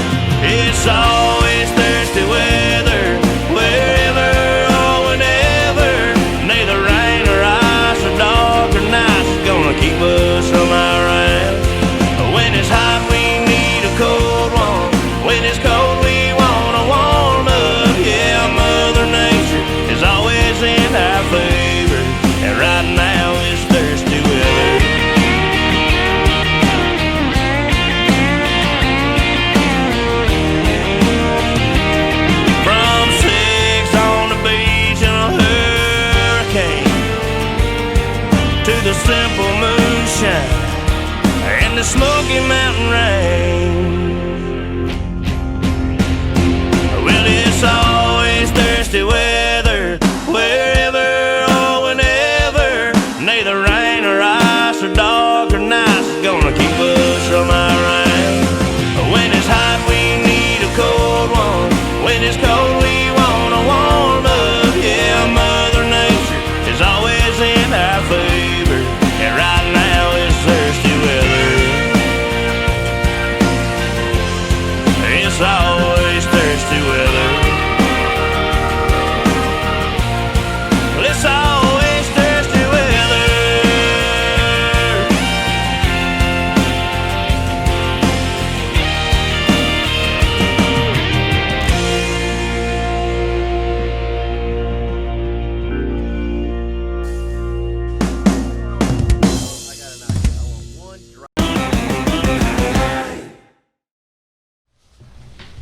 Speaker 4: It's always thirsty weather, wherever or whenever. Neither rain or ice or dark or night is gonna keep us from our ass. When it's hot, we need a cold one. When it's cold, we want a warm up. Yeah, Mother Nature is always in our favor, and right now it's thirsty weather. The simple moonshine and the Smoky Mountain rain. Well, it's always thirsty weather, wherever or whenever. Neither rain or ice or dark or night is gonna keep us from our rain. When it's hot, we need a cold one. When it's cold, we want a warm up. Yeah, Mother Nature is always in our favor. Right now it's thirsty weather. It's always thirsty weather. Well, it's always thirsty weather.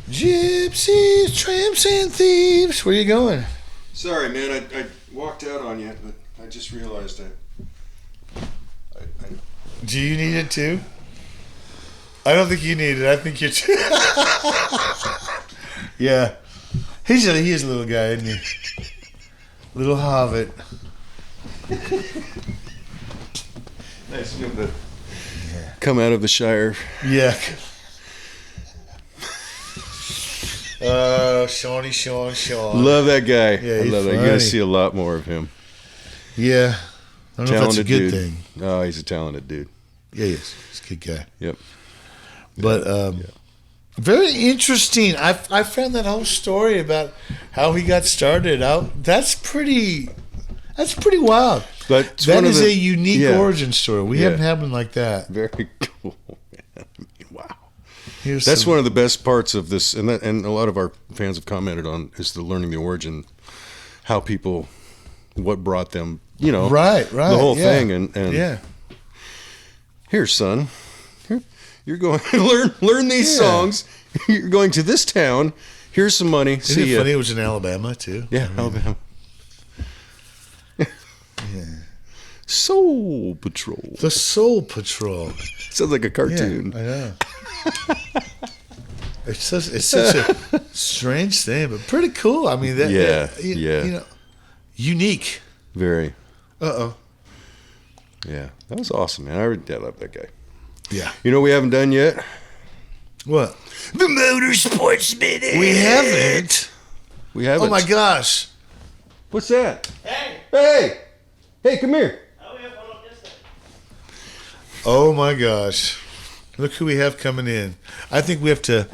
Speaker 1: Gypsies, tramps, and thieves. Where you going?
Speaker 2: Sorry, man. I walked out on you, but I just realized I
Speaker 1: Do you need it too? I don't think you need it. I think you're too. Yeah. He is a little guy, isn't he? Little hobbit.
Speaker 2: Nice of him to come out of the Shire.
Speaker 1: Yeah. Shawn.
Speaker 2: Love that guy.
Speaker 1: Yeah,
Speaker 2: I
Speaker 1: he's
Speaker 2: love that. You
Speaker 1: funny.
Speaker 2: gotta see a lot more of him.
Speaker 1: Yeah. I don't know if that's a
Speaker 2: Talented
Speaker 1: good
Speaker 2: dude.
Speaker 1: thing.
Speaker 2: Oh, he's a talented dude.
Speaker 1: Yeah, he is. He's a good guy.
Speaker 2: Yep.
Speaker 1: But very interesting. I found that whole story about how he got started out. That's pretty wild.
Speaker 2: But
Speaker 1: That is a unique
Speaker 2: yeah.
Speaker 1: origin story. We haven't had one like that.
Speaker 2: Very cool. Man. Wow.
Speaker 1: Here's
Speaker 2: That's
Speaker 1: some-
Speaker 2: one of the best parts of this, and a lot of our fans have commented on, is the learning the origin, how people, what brought them,
Speaker 1: right,
Speaker 2: the whole
Speaker 1: yeah.
Speaker 2: thing, and
Speaker 1: yeah.
Speaker 2: Here, son, you're going to learn these
Speaker 1: Yeah.
Speaker 2: songs. You're going to this town. Here's some money.
Speaker 1: Isn't
Speaker 2: See
Speaker 1: it
Speaker 2: ya.
Speaker 1: funny? It was in Alabama too.
Speaker 2: Yeah, Alabama.
Speaker 1: Yeah.
Speaker 2: Soul Patrol.
Speaker 1: The Soul Patrol.
Speaker 2: Sounds like a cartoon.
Speaker 1: Yeah, I know. It's such a strange thing, but pretty cool. I mean, that.
Speaker 2: Yeah.
Speaker 1: Unique.
Speaker 2: Very.
Speaker 1: Uh-oh.
Speaker 2: Yeah, that was awesome, man. I love that guy.
Speaker 1: Yeah.
Speaker 2: You know what we haven't done yet?
Speaker 1: What?
Speaker 4: The Motorsports Minute.
Speaker 1: We haven't.
Speaker 2: We haven't.
Speaker 1: Oh my gosh.
Speaker 2: What's that?
Speaker 4: Hey.
Speaker 2: Hey, come here.
Speaker 4: Oh, yeah, hold up this thing.
Speaker 1: Oh my gosh. Look who we have coming in. I think we have to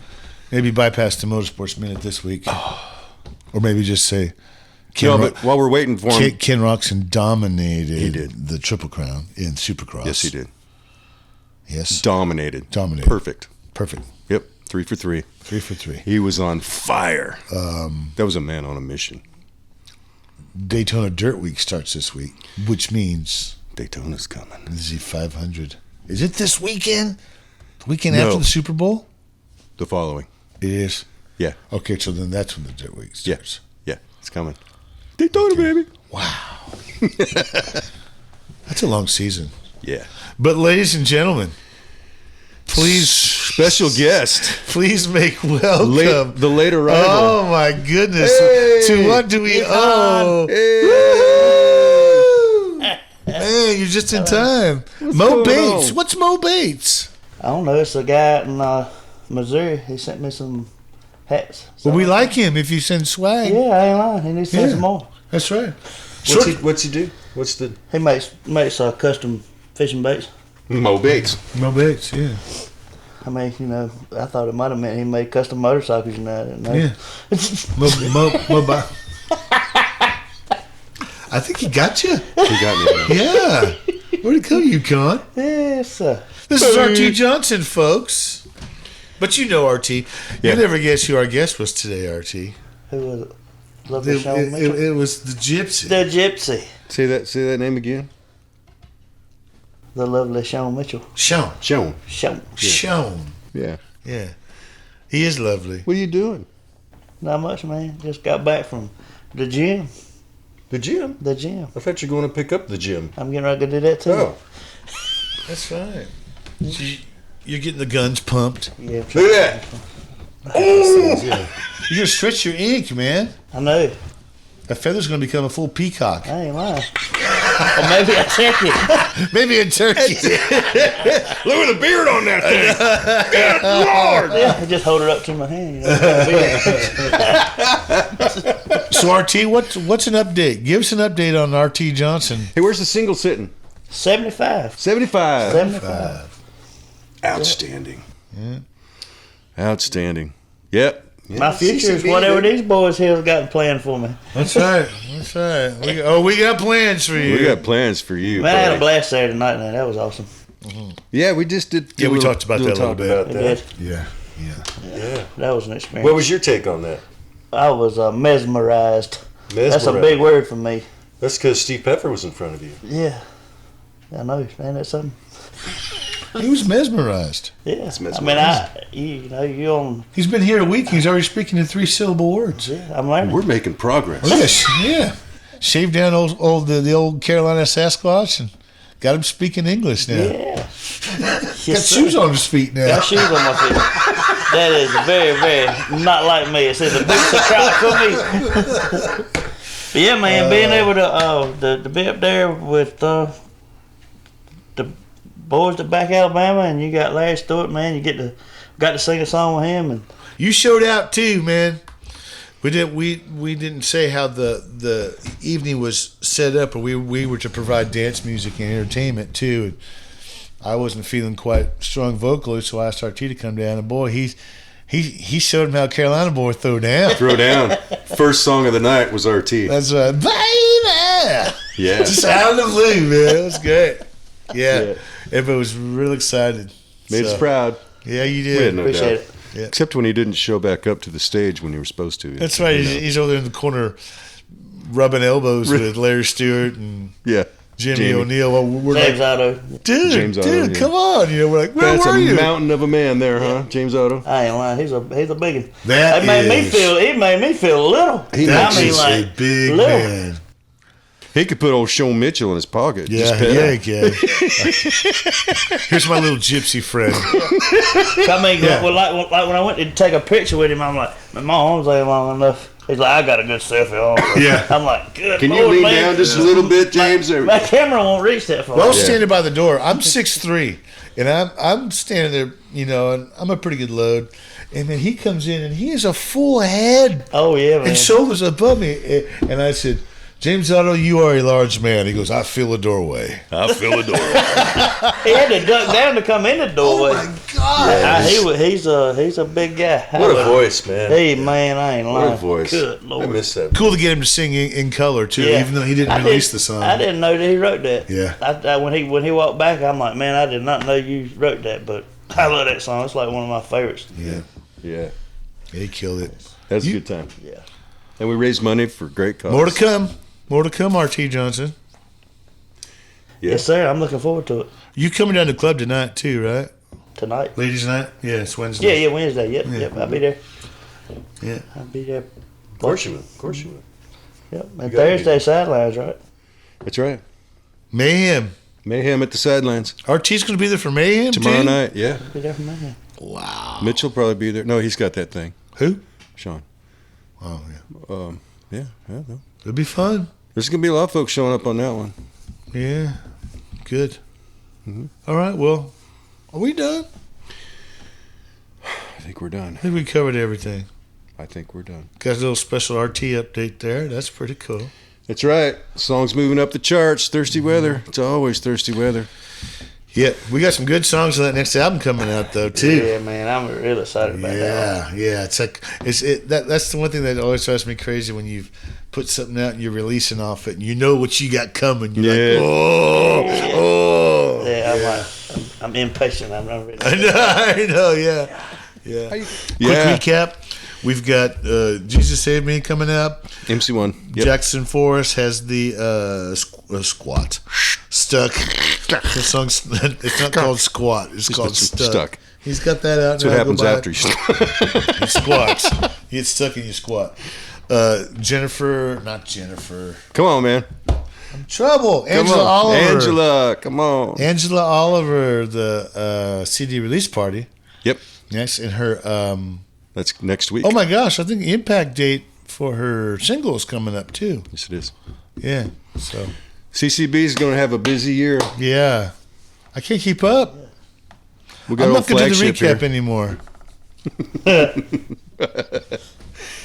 Speaker 1: maybe bypass the Motorsports Minute this week. Or maybe just say
Speaker 2: No, but while we're waiting for him.
Speaker 1: Ken Roxon dominated
Speaker 2: He did.
Speaker 1: the Triple Crown in Supercross.
Speaker 2: Yes, he did.
Speaker 1: Yes.
Speaker 2: Dominated.
Speaker 1: Perfect.
Speaker 2: Yep, 3 for 3.
Speaker 1: 3 for 3.
Speaker 2: He was on fire. That was a man on a mission.
Speaker 1: Daytona Dirt Week starts this week, which means
Speaker 2: Daytona's coming.
Speaker 1: is he 500? Is it this weekend? The weekend
Speaker 2: No.
Speaker 1: after the Super Bowl?
Speaker 2: The following.
Speaker 1: It is.
Speaker 2: Yeah,
Speaker 1: Okay, so then that's when the Dirt Week
Speaker 2: yeah,
Speaker 1: starts.
Speaker 2: yeah. It's coming. Daytona, baby.
Speaker 1: Wow. That's a long season.
Speaker 2: Yeah.
Speaker 1: But ladies and gentlemen, please
Speaker 2: Special guest.
Speaker 1: please make welcome
Speaker 2: The late arrival.
Speaker 1: Oh my goodness.
Speaker 2: Hey,
Speaker 1: To what do we owe?
Speaker 2: Hey.
Speaker 1: Hey, man, you're just in time. Mo Bates. What's Mo Bates?
Speaker 5: I don't know. It's a guy in Missouri. He sent me some hats.
Speaker 1: Well, we like him if you send swag.
Speaker 5: Yeah, I ain't lying. He needs to send some more.
Speaker 1: That's right.
Speaker 2: What's he do? What's the
Speaker 5: He makes custom fishing baits.
Speaker 2: Mo Bates?
Speaker 1: Mo Bates, yeah.
Speaker 5: I mean, you know, I thought it might have meant he made custom motorcycles and that. You know?
Speaker 1: Yeah. I think he got you.
Speaker 2: He got me.
Speaker 1: Yeah. Where'd it go, Yukon?
Speaker 5: Yes, sir.
Speaker 1: This is RT Johnson, folks. But you know RT. You never guess who our guest was today, RT.
Speaker 5: Who was it? Lovely Shawn Mitchell.
Speaker 1: It was the Gypsy.
Speaker 5: The Gypsy.
Speaker 2: Say that name again.
Speaker 5: The lovely Shawn Mitchell.
Speaker 1: Shawn.
Speaker 2: Yeah.
Speaker 1: Yeah. He is lovely.
Speaker 2: What are you doing?
Speaker 5: Not much, man. Just got back from the gym.
Speaker 2: The gym?
Speaker 5: The gym.
Speaker 2: I thought you were going to pick up the gym.
Speaker 5: I'm getting ready to do that too.
Speaker 2: Oh.
Speaker 1: That's right. You're getting the guns pumped.
Speaker 5: Yeah.
Speaker 2: Look at that.
Speaker 1: You're going to stretch your ink, man.
Speaker 5: I know.
Speaker 1: That feather's going to become a full peacock.
Speaker 5: I ain't lying. Or maybe a turkey.
Speaker 1: Maybe a turkey.
Speaker 2: Look at the beard on that thing. Good Lord.
Speaker 5: Yeah, I just hold it up to my hand. You know?
Speaker 1: So RT, what's an update? Give us an update on RT Johnson.
Speaker 2: Hey, where's the single sitting?
Speaker 5: 75.
Speaker 2: 75.
Speaker 5: 75.
Speaker 2: Outstanding. Yeah. Outstanding. Yep.
Speaker 5: My future is whatever these boys here have got planned for me.
Speaker 1: That's right. That's right. We got plans for you.
Speaker 2: We got plans for you.
Speaker 5: Man, I had a blast Saturday night, man. That was awesome.
Speaker 2: Mm-hmm. Yeah, we just did.
Speaker 1: Yeah, we talked about that a little bit.
Speaker 5: We did.
Speaker 1: Yeah.
Speaker 5: That was an experience.
Speaker 2: What was your take on that?
Speaker 5: I was mesmerized. That's a big word for me.
Speaker 2: That's because Steve Pepper was in front of you.
Speaker 5: Yeah. I know. Ain't that something?
Speaker 1: He was mesmerized.
Speaker 5: Yeah.
Speaker 2: Mesmerized.
Speaker 5: I mean, you on.
Speaker 1: He's been here a week. He's already speaking in 3-syllable words.
Speaker 5: Yeah, I'm learning.
Speaker 2: We're making progress.
Speaker 1: Yeah. Shaved down the old Carolina Sasquatch and got him speaking English now.
Speaker 5: Yeah.
Speaker 1: Got shoes on his feet now.
Speaker 5: Got shoes on my feet. That is very, very not like me. It says the boots are crowded for me. But yeah, man, being able to be up there with the boys at Back Alabama, and you got Larry Stewart, man, you got to sing a song with him, and
Speaker 1: you showed out too, man. We didn't say how the evening was set up, but we were to provide dance music and entertainment too. And I wasn't feeling quite strong vocally, so I asked RT to come down, and boy, he showed him how Carolina boy throw down.
Speaker 2: Throw down. First song of the night was RT.
Speaker 1: That's right, baby.
Speaker 2: Yeah.
Speaker 1: Just out of the blue, man. It was great. Yeah. Everybody was real excited.
Speaker 2: Made us proud.
Speaker 1: Yeah, you
Speaker 2: We had
Speaker 1: did.
Speaker 2: no
Speaker 5: appreciate
Speaker 2: doubt.
Speaker 5: it.
Speaker 1: Yeah.
Speaker 2: Except when he didn't show back up to the stage when he was supposed to.
Speaker 1: That's right. He's over there in the corner rubbing elbows with Larry Stewart and Jimmy O'Neill. Well, we're
Speaker 5: James Otto.
Speaker 1: Dude, come on. You know, we're like, where
Speaker 2: That's
Speaker 1: were
Speaker 2: a
Speaker 1: you?
Speaker 2: mountain of a man there, huh? James Otto.
Speaker 5: I ain't lying. He's a big one.
Speaker 1: That
Speaker 5: It made me feel little.
Speaker 1: That is
Speaker 5: like
Speaker 1: a big
Speaker 5: little.
Speaker 1: man.
Speaker 2: He could put old Shawn Mitchell in his pocket.
Speaker 1: Yeah, he can. Here's my little gypsy friend.
Speaker 5: I mean, like when I went to take a picture with him, I'm like, man, my arms ain't long enough. He's like, I got a good selfie on.
Speaker 1: Yeah.
Speaker 5: I'm like, good
Speaker 2: Can
Speaker 5: Lord,
Speaker 2: you lean
Speaker 5: man.
Speaker 2: down just a little bit, James?
Speaker 5: My camera won't reach that far.
Speaker 1: Well, I was standing by the door. I'm 6'3", and I'm standing there, you know, and I'm a pretty good load. And then he comes in, and he has a full head
Speaker 5: Oh, yeah, man.
Speaker 1: and shoulders above me. And I said, James Otto, you are a large man. He goes, I feel a doorway. I feel a doorway.
Speaker 5: He had to duck down to come in the doorway.
Speaker 1: Oh, my God.
Speaker 5: He's a big guy.
Speaker 2: What a voice, man.
Speaker 5: Hey, man, I ain't lying.
Speaker 2: What a voice.
Speaker 5: Good Lord.
Speaker 2: I miss that.
Speaker 1: Cool to get him to sing in color, too,
Speaker 5: Yeah.
Speaker 1: even though he didn't release the song.
Speaker 5: I didn't know that he wrote that.
Speaker 1: Yeah.
Speaker 5: When he walked back, I'm like, man, I did not know you wrote that, but I love that song. It's like one of my favorites.
Speaker 2: Yeah.
Speaker 1: He killed it.
Speaker 2: That's a good time.
Speaker 5: Yeah.
Speaker 2: And we raised money for great cause.
Speaker 1: More to come. More to come, RT Johnson.
Speaker 2: Yeah.
Speaker 5: Yes, sir. I'm looking forward to it.
Speaker 1: You coming down to the club tonight, too, right?
Speaker 5: Tonight.
Speaker 1: Ladies' night? Yeah, it's Wednesday.
Speaker 5: Yeah, Wednesday. Yep, I'll be there.
Speaker 1: Yeah.
Speaker 5: I'll be there.
Speaker 2: Of course you would.
Speaker 5: Yep. And Thursday, sidelines, right?
Speaker 2: That's right.
Speaker 1: Mayhem.
Speaker 2: Mayhem at the sidelines.
Speaker 1: RT's going to be there for Mayhem,
Speaker 2: Tomorrow
Speaker 1: too?
Speaker 2: night, yeah.
Speaker 5: I'll be there for Mayhem.
Speaker 1: Wow.
Speaker 2: Mitchell will probably be there. No, he's got that thing.
Speaker 1: Who?
Speaker 2: Sean.
Speaker 1: Oh, yeah.
Speaker 2: Yeah.
Speaker 1: It'll be fun.
Speaker 2: There's going to be a lot of folks showing up on that one.
Speaker 1: Yeah. Good. All right. Well, are we done?
Speaker 2: I think we're done.
Speaker 1: I think we covered everything.
Speaker 2: I think we're done.
Speaker 1: Got a little special RT update there. That's pretty cool.
Speaker 2: That's right. Song's moving up the charts. Thirsty weather. It's always thirsty weather.
Speaker 1: Yeah, we got some good songs on that next album coming out though too.
Speaker 5: Yeah, man, I'm really excited about that.
Speaker 1: Yeah. It's like that's the one thing that always drives me crazy when you've put something out and you're releasing off it and you know what you got coming. You're like, oh.
Speaker 5: Yeah, I'm impatient. I'm ready.
Speaker 1: I know. Yeah. Quick recap. We've got Jesus Save Me coming up.
Speaker 2: MC1. Yep.
Speaker 1: Jackson Forrest has the Squat. Stuck. The song's it's not called Squat. It's called Stuck. He's got that out.
Speaker 2: That's what happens after he
Speaker 1: squats. He gets stuck and you squat. Not Jennifer.
Speaker 2: Come on, man.
Speaker 1: Trouble. Angela Oliver.
Speaker 2: Angela, come on.
Speaker 1: Angela Oliver, the CD release party.
Speaker 2: Yep.
Speaker 1: Yes, and her.
Speaker 2: That's next week.
Speaker 1: Oh my gosh! I think the impact date for her single is coming up too.
Speaker 2: Yes, it is.
Speaker 1: Yeah. So
Speaker 2: CCB is going to have a busy year.
Speaker 1: Yeah, I can't keep up.
Speaker 2: We got
Speaker 1: I'm
Speaker 2: a
Speaker 1: not going to do the
Speaker 2: flagship
Speaker 1: recap anymore.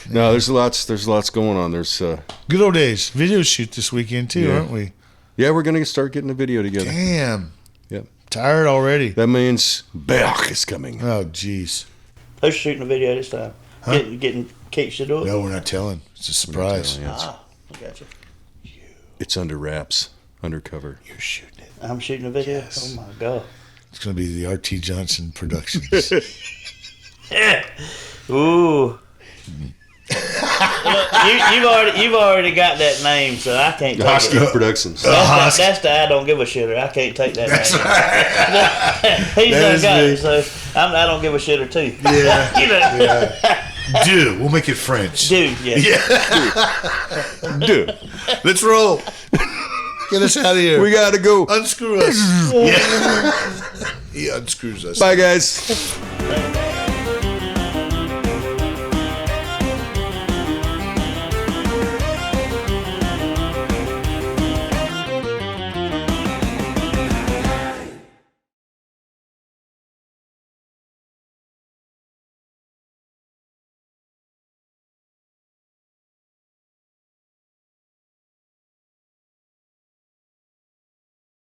Speaker 2: No, there's lots going on. There's
Speaker 1: Good old days. Video shoot this weekend too, aren't we?
Speaker 2: Yeah, we're going to start getting a video together.
Speaker 1: Damn.
Speaker 2: Yep.
Speaker 1: Tired already.
Speaker 2: That means Berg is coming.
Speaker 1: Oh, jeez.
Speaker 5: Who's shooting a video this time?
Speaker 1: Huh?
Speaker 5: Getting Keats to do it?
Speaker 1: No, we're not telling. It's a surprise.
Speaker 2: I
Speaker 5: got you.
Speaker 2: It's under wraps, undercover.
Speaker 1: You're shooting it.
Speaker 5: I'm shooting a video?
Speaker 1: Yes.
Speaker 5: Oh, my God.
Speaker 1: It's going to be the RT Johnson Productions.
Speaker 5: Ooh. Look, you've already got that name, so I can't take
Speaker 2: Hosky
Speaker 5: it.
Speaker 2: Productions.
Speaker 5: That's the I don't give a shitter. I can't take that name. He's
Speaker 1: That
Speaker 5: done got
Speaker 1: me.
Speaker 5: it, so I don't give a shitter too.
Speaker 1: Yeah.
Speaker 5: You know.
Speaker 1: Yeah. Dude, we'll make it French.
Speaker 5: Dude, yeah.
Speaker 2: Dude,
Speaker 1: Let's roll. Get us out of here.
Speaker 2: we got to go.
Speaker 1: Unscrew us. Yeah. He unscrews us.
Speaker 2: Bye, guys.